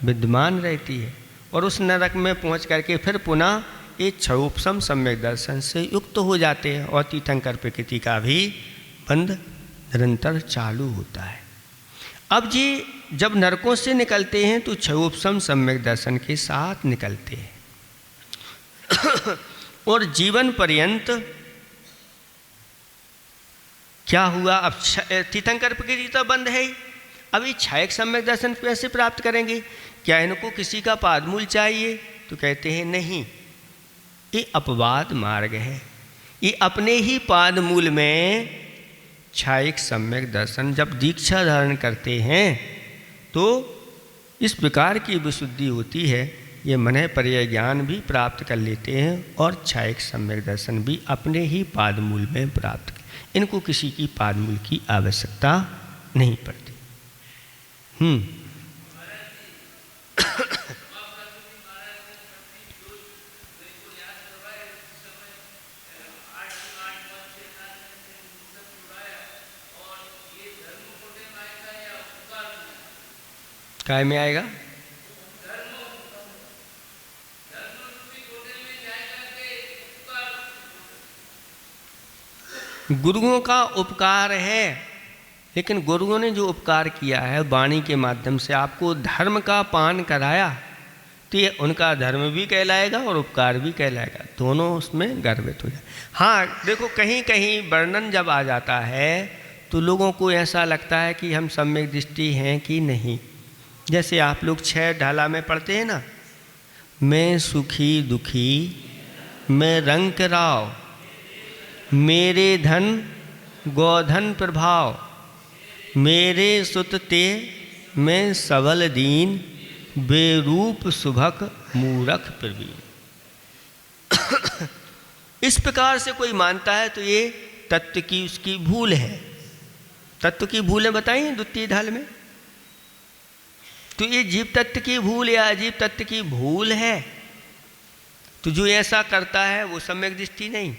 विद्यमान रहती है और उस नरक में पहुंच करके फिर पुनः ये क्षयोपम सम्यक दर्शन से युक्त हो जाते हैं और तीर्थंकर प्रकृति का भी बंध निरंतर चालू होता है। अब जी जब नरकों से निकलते हैं तो क्षयोपम सम्यक दर्शन के साथ निकलते हैं और जीवन पर्यंत क्या हुआ, अब तीर्थंकर प्रकृति तो बंद है ही, अभी क्षयक सम्यक दर्शन कैसे प्राप्त करेंगे? क्या इनको किसी का पादमूल चाहिए? तो कहते हैं नहीं, ये अपवाद मार्ग है, ये अपने ही पादमूल में क्षयक सम्यक दर्शन जब दीक्षा धारण करते हैं तो इस प्रकार की विशुद्धि होती है, ये मन पर्याय ज्ञान भी प्राप्त कर लेते हैं और क्षयक सम्यक दर्शन भी अपने ही पादमूल में प्राप्त कर, इनको किसी की पादमूल की आवश्यकता नहीं पड़ती। काय में आएगा? गुरुओं का उपकार है, लेकिन गुरुओं ने जो उपकार किया है वाणी के माध्यम से आपको धर्म का पान कराया, तो ये उनका धर्म भी कहलाएगा और उपकार भी कहलाएगा, दोनों उसमें गर्वित हो जाए। हाँ देखो, कहीं कहीं वर्णन जब आ जाता है तो लोगों को ऐसा लगता है कि हम सम्यक दृष्टि हैं कि नहीं। जैसे आप लोग 6 ढाला में पढ़ते हैं ना, मैं सुखी दुखी मैं रंग राव, मेरे धन गोधन प्रभाव, मेरे सुत ते मैं सबल दीन, बेरूप सुभक मूरख प्रवीण। इस प्रकार से कोई मानता है तो ये तत्व की उसकी भूल है। तत्व की भूलें बताई हैं द्वितीय ढाल में, तो ये जीव तत्व की भूल या अजीव तत्व की भूल है। तो जो ऐसा करता है वो सम्यक दृष्टि नहीं।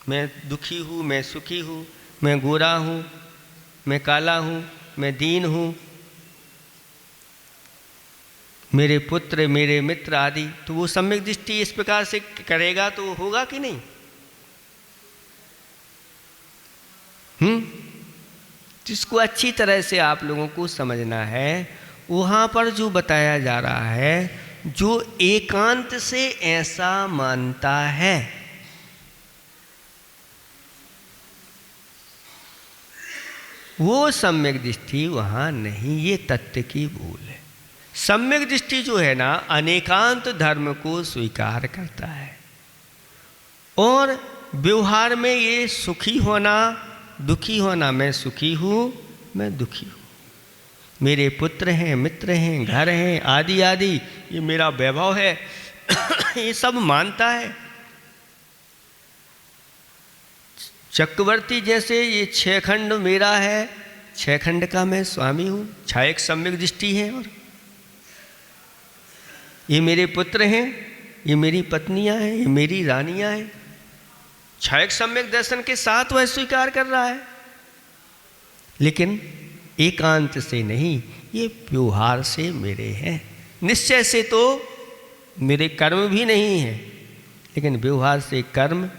मैं दुखी हूँ, मैं सुखी हूँ, मैं गोरा हूँ, मैं काला हूँ, मैं दीन हूँ, मेरे पुत्र मेरे मित्र आदि, तो वो सम्यक दृष्टि इस प्रकार से करेगा तो होगा कि नहीं? जिसको अच्छी तरह से आप लोगों को समझना है, वहाँ पर जो बताया जा रहा है, जो एकांत से ऐसा मानता है, वो सम्यक दृष्टि वहाँ नहीं, ये तत्व की भूल है। सम्यक दृष्टि जो है ना, अनेकांत धर्म को स्वीकार करता है और व्यवहार में ये सुखी होना दुखी होना, मैं सुखी हूँ मैं दुखी हूँ, मेरे पुत्र हैं मित्र हैं घर हैं आदि आदि, ये मेरा वैभव है ये सब मानता है। चक्रवर्ती जैसे ये 6 खंड मेरा है, 6 खंड का मैं स्वामी हूँ, क्षयक सम्यक दृष्टि है। और ये मेरे पुत्र हैं, ये मेरी पत्नियां हैं, ये मेरी रानियां हैं, क्षयक सम्यक दर्शन के साथ वह स्वीकार कर रहा है, लेकिन एकांत से नहीं, ये व्यवहार से मेरे हैं। निश्चय से तो मेरे कर्म भी नहीं है, लेकिन व्यवहार से कर्म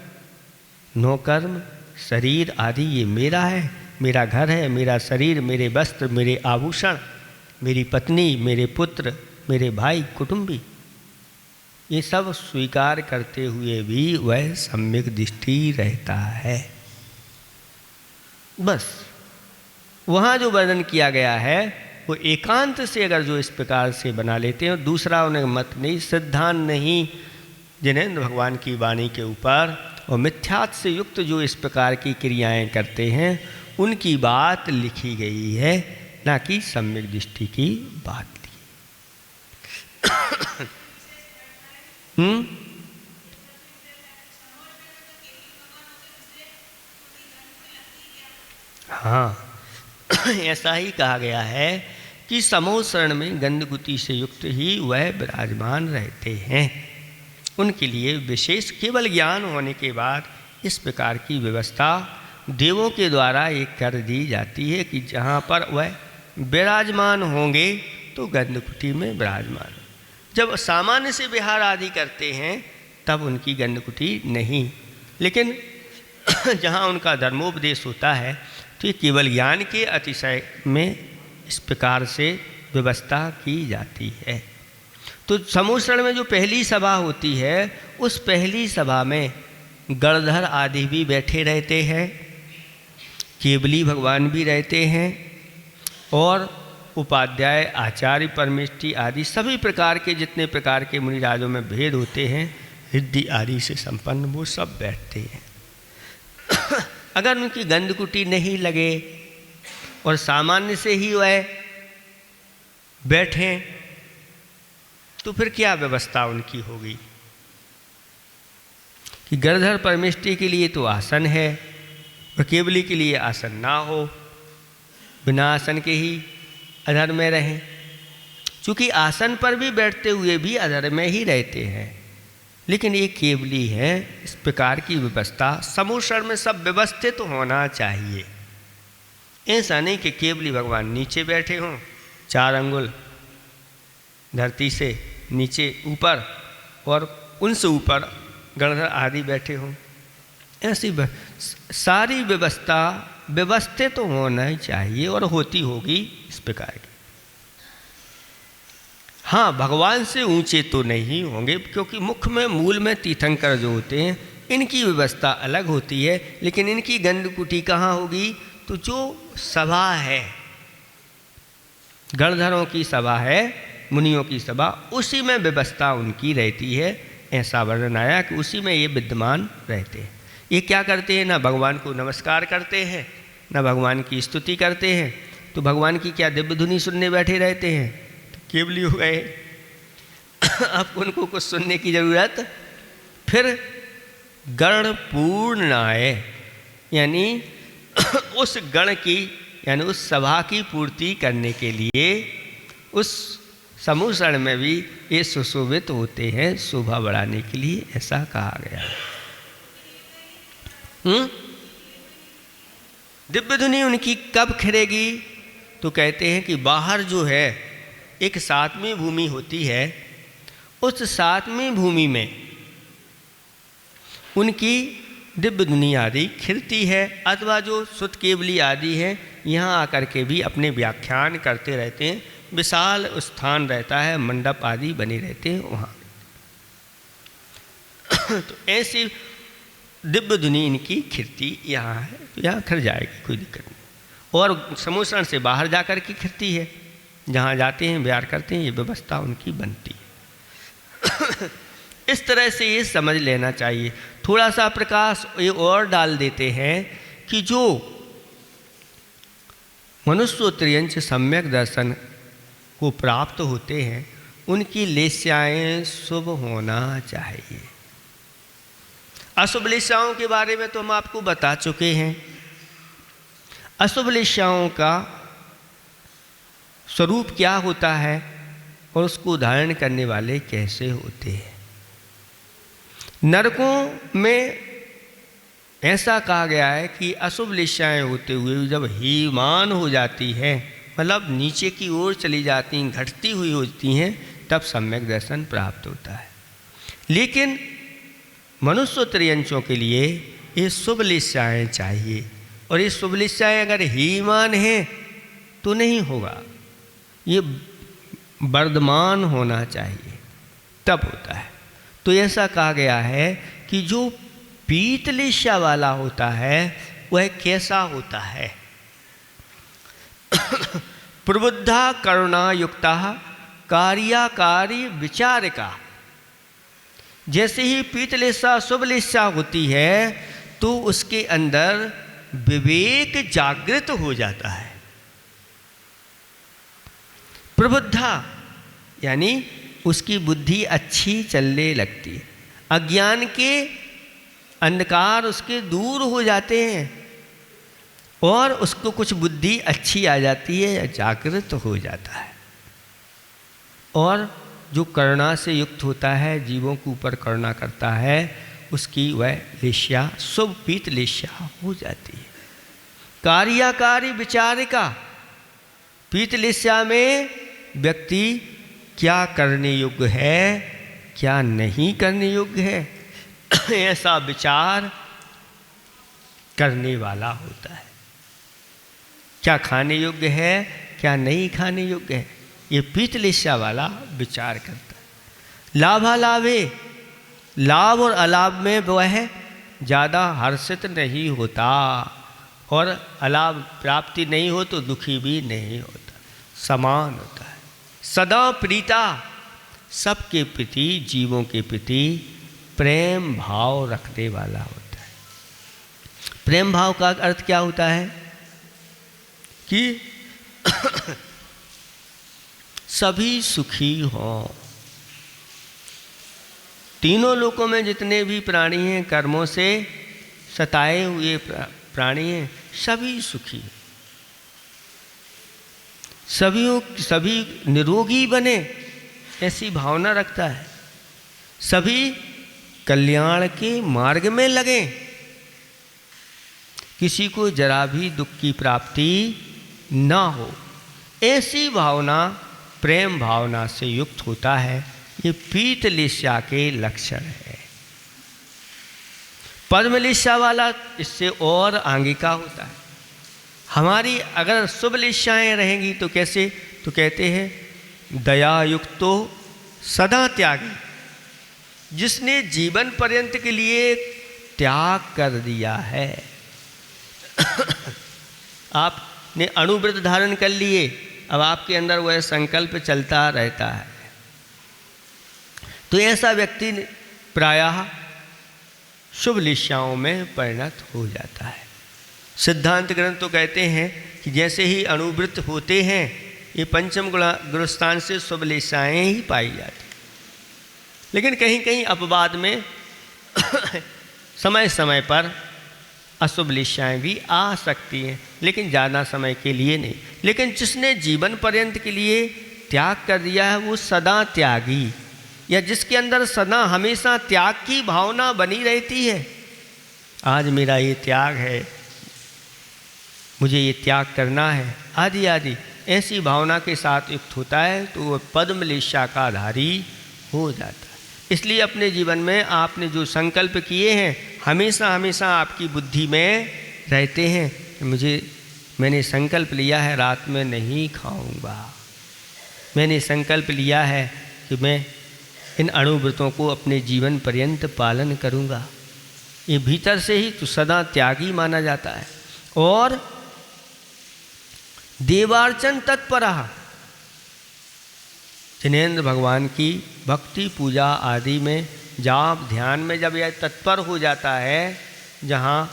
नो कर्म शरीर आदि ये मेरा है, मेरा घर है, मेरा शरीर, मेरे वस्त्र, मेरे आभूषण, मेरी पत्नी, मेरे पुत्र, मेरे भाई कुटुंबी, ये सब स्वीकार करते हुए भी वह सम्यक दृष्टि रहता है। बस वहाँ जो वर्णन किया गया है वो एकांत से अगर जो इस प्रकार से बना लेते हैं, और दूसरा उन्हें मत नहीं, सिद्धांत नहीं, जिन्हें भगवान की वाणी के ऊपर और मिथ्यात्व से युक्त जो इस प्रकार की क्रियाएं करते हैं, उनकी बात लिखी गई है, ना कि सम्यक दृष्टि की बात लिखी। हाँ ऐसा ही कहा गया है कि समूह शरण में गंधगुति से युक्त ही वह विराजमान रहते हैं। उनके लिए विशेष केवल ज्ञान होने के बाद इस प्रकार की व्यवस्था देवों के द्वारा एक कर दी जाती है कि जहाँ पर वह विराजमान होंगे तो गंधकुटी में विराजमान। जब सामान्य से विहार आदि करते हैं तब उनकी गंधकुटी नहीं, लेकिन जहाँ उनका धर्मोपदेश होता है तो ये केवल ज्ञान के अतिशय में इस प्रकार से व्यवस्था की जाती है। तो समूहशरण में जो पहली सभा होती है उस पहली सभा में गणधर आदि भी बैठे रहते हैं, केवली भगवान भी रहते हैं और उपाध्याय आचार्य परमेष्ठी आदि सभी प्रकार के जितने प्रकार के मुनिराजों में भेद होते हैं रिद्धि आदि से संपन्न वो सब बैठते हैं। अगर उनकी गंधकुटी नहीं लगे और सामान्य से ही वह बैठें तो फिर क्या व्यवस्था उनकी होगी कि गणधर परमेष्ठी के लिए तो आसन है और केवली के लिए आसन ना हो, बिना आसन के ही अधर में रहें। चूँकि आसन पर भी बैठते हुए भी अधर में ही रहते हैं, लेकिन ये केवली है। इस प्रकार की व्यवस्था समूहशरण में सब व्यवस्थित होना चाहिए। ऐसा नहीं कि केवली भगवान नीचे बैठे हों 4 अंगुल धरती से नीचे ऊपर और उनसे ऊपर गणधर आदि बैठे हों। ऐसी सारी व्यवस्था व्यवस्थित तो होना ही चाहिए और होती होगी इस प्रकार की। हाँ, भगवान से ऊंचे तो नहीं होंगे क्योंकि मुख्य में मूल में तीर्थंकर जो होते हैं इनकी व्यवस्था अलग होती है, लेकिन इनकी गंधकुटी कहाँ होगी? तो जो सभा है, गणधरों की सभा है, मुनियों की सभा, उसी में व्यवस्था उनकी रहती है। ऐसा वर्णन आया कि उसी में ये विद्यमान रहते हैं। ये क्या करते हैं? ना भगवान को नमस्कार करते हैं, ना भगवान की स्तुति करते हैं। तो भगवान की क्या दिव्य धुनी सुनने बैठे रहते हैं? तो केवली हो गए। अब उनको कुछ सुनने की ज़रूरत। फिर गण पूर्णाय यानी उस गण की यानी उस सभा की पूर्ति करने के लिए उस समूहशरण में भी ये सुशोभित होते हैं, शोभा बढ़ाने के लिए ऐसा कहा गया। दिव्य धुनी उनकी कब खिलेगी? तो कहते हैं कि बाहर जो है एक 7वीं भूमि होती है, उस 7वीं भूमि में उनकी दिव्य धुनी आदि खिलती है, अथवा जो सुत केवली आदि है यहाँ आकर के भी अपने व्याख्यान करते रहते हैं। विशाल स्थान रहता है, मंडप आदि बने रहते हैं वहाँ। तो ऐसी दिव्य धुनी इनकी खिलती यहाँ है, तो यहाँ खिल जाएगी, कोई दिक्कत नहीं। और समूहशरण से बाहर जाकर के खिलती है, जहाँ जाते हैं विहार करते हैं, ये व्यवस्था उनकी बनती है। इस तरह से ये समझ लेना चाहिए। थोड़ा सा प्रकाश ये और डाल देते हैं कि जो मनुष्योत्तरीयंच सम्यक दर्शन को प्राप्त होते हैं उनकी लेस्याएँ शुभ होना चाहिए। अशुभ लेस्याओं के बारे में तो हम आपको बता चुके हैं। अशुभ लेस्याओं का स्वरूप क्या होता है और उसको धारण करने वाले कैसे होते हैं। नरकों में ऐसा कहा गया है कि अशुभ लेस्याएँ होते हुए जब हीमान हो जाती है, मतलब नीचे की ओर चली जाती हैं, घटती हुई होती हैं, तब सम्यक दर्शन प्राप्त होता है। लेकिन मनुष्योत्तरीयंचों के लिए ये शुभ लेस्याएँ चाहिए, और ये शुभ लेस्याएँ अगर हीमान हैं तो नहीं होगा, ये वर्धमान होना चाहिए, तब होता है। तो ऐसा कहा गया है कि जो पीत लेस्या वाला होता है वह कैसा होता है? प्रबुद्धा करुणा युक्ता कार्याकारी विचारिका। जैसे ही पीत लेस्या शुभ लेस्या होती है तो उसके अंदर विवेक जागृत हो जाता है। प्रबुद्धा यानी उसकी बुद्धि अच्छी चलने लगती है, अज्ञान के अंधकार उसके दूर हो जाते हैं और उसको कुछ बुद्धि अच्छी आ जाती है, जागृत हो जाता है। और जो करुणा से युक्त होता है, जीवों के ऊपर करुणा करता है, उसकी वह लिस्या शुभ पीत लिस्या हो जाती है। कार्याकारी विचारिका, पीत लिस्या में व्यक्ति क्या करने योग्य है, क्या नहीं करने योग्य है ऐसा विचार करने वाला होता है। क्या खाने योग्य है, क्या नहीं खाने योग्य है, ये पीत लिस्या वाला विचार करता है। लाभालाभे, लाभ और अलाभ में वह ज़्यादा हर्षित नहीं होता, और अलाभ प्राप्ति नहीं हो तो दुखी भी नहीं होता, समान होता है। सदा प्रीता, सबके प्रति, जीवों के प्रति प्रेम भाव रखने वाला होता है। प्रेम भाव का अर्थ क्या होता है कि सभी सुखी हों। तीनों लोकों में जितने भी प्राणी हैं, कर्मों से सताए हुए प्राणी हैं, सभी सुखी, सभी निरोगी बने, ऐसी भावना रखता है। सभी कल्याण के मार्ग में लगे, किसी को जरा भी दुख की प्राप्ति ना हो, ऐसी भावना प्रेम भावना से युक्त होता है। ये पीत लिस्या के लक्षण है। पद्म लिस्या वाला इससे और आगे का होता है। हमारी अगर शुभ लिस्याएँ रहेंगी तो कैसे, तो कहते हैं दया युक्तो सदा त्यागी, जिसने जीवन पर्यंत के लिए त्याग कर दिया है। आपने अणुव्रत धारण कर लिए, अब आपके अंदर वह संकल्प चलता रहता है, तो ऐसा व्यक्ति प्रायः शुभ लिस्याओं में परिणत हो जाता है। सिद्धांत ग्रंथ तो कहते हैं कि जैसे ही अणुव्रत होते हैं, ये पंचम गुणस्थान से शुभ लिस्याएँ ही पाई जाती, लेकिन कहीं कहीं अपवाद में समय समय पर अशुभ लिस्याएँ भी आ सकती हैं, लेकिन ज़्यादा समय के लिए नहीं। लेकिन जिसने जीवन पर्यंत के लिए त्याग कर दिया है, वो सदा त्यागी, या जिसके अंदर सदा हमेशा त्याग की भावना बनी रहती है। आज मेरा ये त्याग है, मुझे ये त्याग करना है, आदि आदि, ऐसी भावना के साथ युक्त होता है, तो वह पद्म लिस्या का धारी हो जाता है। इसलिए अपने जीवन में आपने जो संकल्प किए हैं, हमेशा हमेशा आपकी बुद्धि में रहते हैं। मैंने संकल्प लिया है रात में नहीं खाऊंगा, मैंने संकल्प लिया है कि मैं इन अणुव्रतों को अपने जीवन पर्यंत पालन करूंगा। ये भीतर से ही तो सदा त्यागी माना जाता है। और देवार्चन तत्परः, जिनेंद्र भगवान की भक्ति पूजा आदि में जाप ध्यान में जब यह तत्पर हो जाता है, जहाँ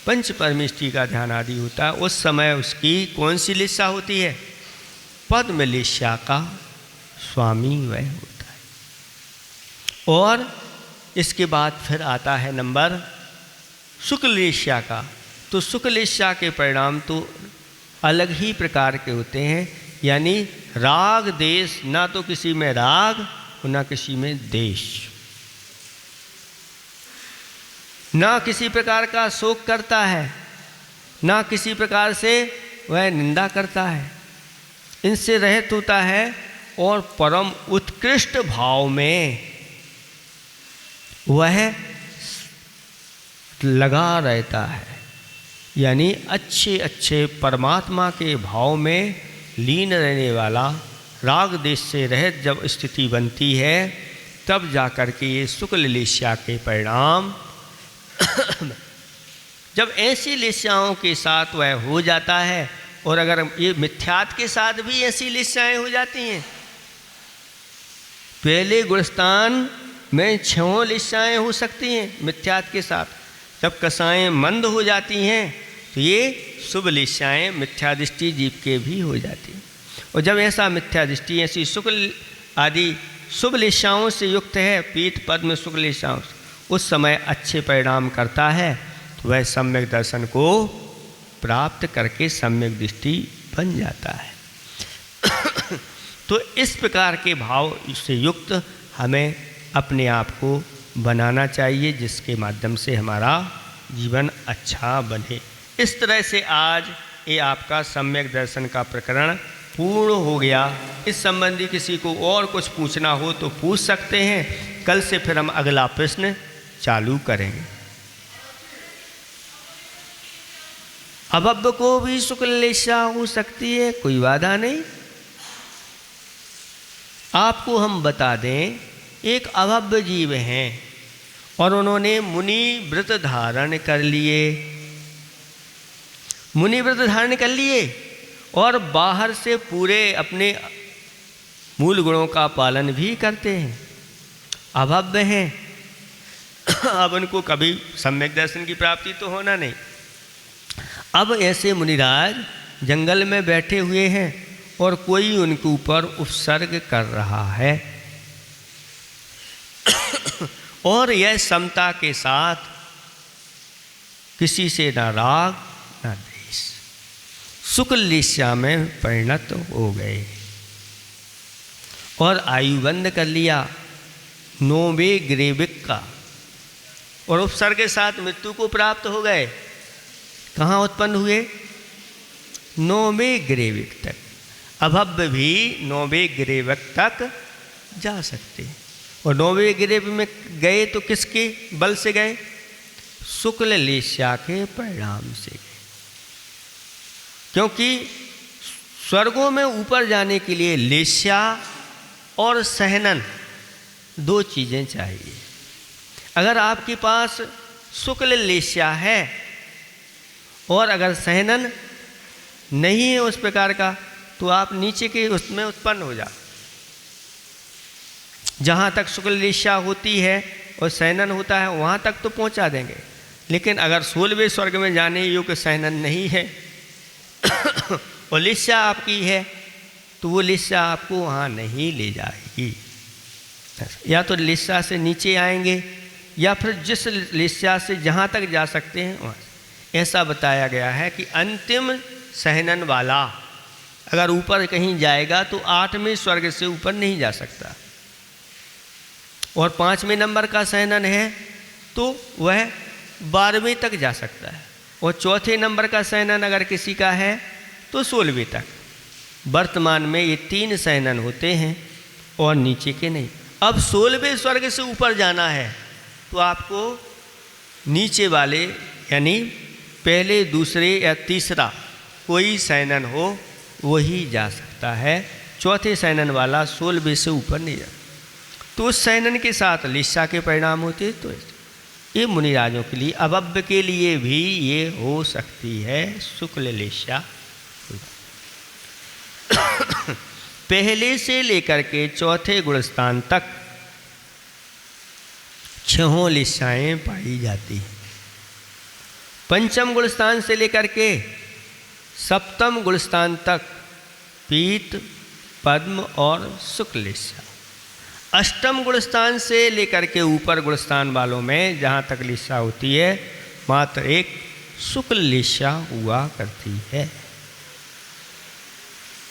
पंच परमेष्टि का ध्यान आदि होता है, उस समय उसकी कौन सी लिस्या होती है? पद्म लिस्या का स्वामी वह होता है। और इसके बाद फिर आता है नंबर शुक्ल लिस्या का। तो शुक्ल लिस्या के परिणाम तो अलग ही प्रकार के होते हैं, यानी राग देश, ना तो किसी में राग और ना किसी में देश, ना किसी प्रकार का शोक करता है, ना किसी प्रकार से वह निंदा करता है, इनसे रहित होता है और परम उत्कृष्ट भाव में वह लगा रहता है। यानी अच्छे अच्छे परमात्मा के भाव में लीन रहने वाला, राग देश से रहित जब स्थिति बनती है, तब जाकर के ये शुक्ल लिस्या के परिणाम जब ऐसी लिस्याओं के साथ वह हो जाता है, और अगर ये मिथ्यात्व के साथ भी ऐसी लिस्याएँ हो जाती हैं, पहले गुणस्थान में 6 लिस्याएँ हो सकती हैं मिथ्यात्व के साथ। जब कसाएँ मंद हो जाती हैं तो ये शुभ लिस्याएँ मिथ्या दृष्टि जीव के भी हो जाती हैं। और जब ऐसा मिथ्या दृष्टि ऐसी शुक्ल आदि शुभ लिस्याओं से युक्त है, पीठ पद्म शुक्ल लिस्याओं से, उस समय अच्छे परिणाम करता है, तो वह सम्यक दर्शन को प्राप्त करके सम्यक दृष्टि बन जाता है। तो इस प्रकार के भाव से युक्त हमें अपने आप को बनाना चाहिए, जिसके माध्यम से हमारा जीवन अच्छा बने। इस तरह से आज ये आपका सम्यक दर्शन का प्रकरण पूर्ण हो गया। इस संबंधी किसी को और कुछ पूछना हो तो पूछ सकते हैं। कल से फिर हम अगला प्रश्न चालू करेंगे। अभव्य को भी शुक्ल लेशा हो सकती है, कोई बाधा नहीं। आपको हम बता दें, एक अभव्य जीव हैं और उन्होंने मुनि व्रत धारण कर लिए, मुनि व्रत धारण कर लिए और बाहर से पूरे अपने मूल गुणों का पालन भी करते हैं, अभव्य हैं। अब उनको कभी सम्यक दर्शन की प्राप्ति तो होना नहीं। अब ऐसे मुनिराज जंगल में बैठे हुए हैं और कोई उनके ऊपर उपसर्ग कर रहा है और यह समता के साथ किसी से न राग न द्वेष, शुक्ल लेशा में परिणत हो गए और आयुबंध कर लिया नोवे ग्रेविक का, और उपसर्ग के साथ मृत्यु को प्राप्त हो गए। कहाँ उत्पन्न हुए? नौवे ग्रेविक तक। अभव्य भी नौवे ग्रेविक तक जा सकते हैं। और नौवे ग्रेव में गए तो किसके बल से गए? शुक्ल लेशा के परिणाम से गए। क्योंकि स्वर्गों में ऊपर जाने के लिए लेशा और सहनन दो चीज़ें चाहिए। अगर आपके पास शुक्ल लेशा है और अगर सहनन नहीं है उस प्रकार का, तो आप नीचे के उसमें उत्पन्न हो जाओ। जहाँ तक शुक्ल लेशा होती है और सहनन होता है वहाँ तक तो पहुँचा देंगे, लेकिन अगर 16वें स्वर्ग में जाने योग्य सहनन नहीं है और लेशा आपकी है, तो वो लेशा आपको वहाँ नहीं ले जाएगी। या तो लेशा से नीचे आएंगे या फिर जिस लेशा से जहाँ तक जा सकते हैं वहाँ। ऐसा बताया गया है कि अंतिम सहनन वाला अगर ऊपर कहीं जाएगा तो 8वें स्वर्ग से ऊपर नहीं जा सकता, और 5वें नंबर का सहनन है तो वह 12वें तक जा सकता है, और चौथे नंबर का सहनन अगर किसी का है तो 16वें तक। वर्तमान में ये 3 सहनन होते हैं और नीचे के नहीं। अब 16वें स्वर्ग से ऊपर जाना है तो आपको नीचे वाले यानी पहले, दूसरे या तीसरा कोई सहनन हो वही जा सकता है। चौथे सहनन वाला 16वें से ऊपर नहीं जा। तो उस सहनन के साथ लेशा के परिणाम होते। तो ये मुनिराजों के लिए, अभव्य के लिए भी ये हो सकती है शुक्ल लेशा। पहले से लेकर के चौथे गुणस्थान तक 6 लेशाएं पाई जाती हैं। पंचम गुणस्थान से लेकर के 7वें गुणस्थान तक पीत, पद्म और शुक्ल लेशा। 8वें गुणस्थान से लेकर के ऊपर गुणस्थान वालों में जहाँ तक लेशा होती है मात्र एक शुक्ल लेशा हुआ करती है।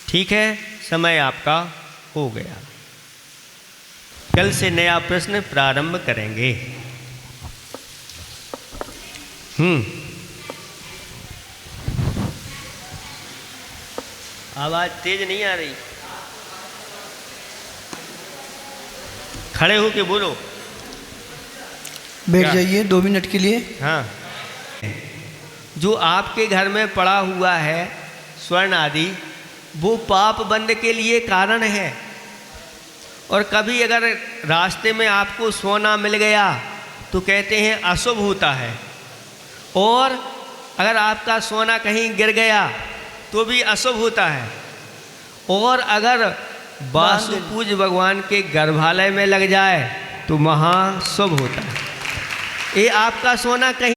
ठीक है, समय आपका हो गया। कल से नया प्रश्न प्रारंभ करेंगे। आवाज तेज नहीं आ रही, खड़े होके बोलो। बैठ जाइए 2 मिनट के लिए। हाँ, जो आपके घर में पड़ा हुआ है स्वर्ण आदि, वो पाप बंद के लिए कारण है। और कभी अगर रास्ते में आपको सोना मिल गया तो कहते हैं अशुभ होता है, और अगर आपका सोना कहीं गिर गया तो भी अशुभ होता है, और अगर वासु पूज्य भगवान के गर्भालय में लग जाए तो महाशुभ होता है। ये आपका सोना कहीं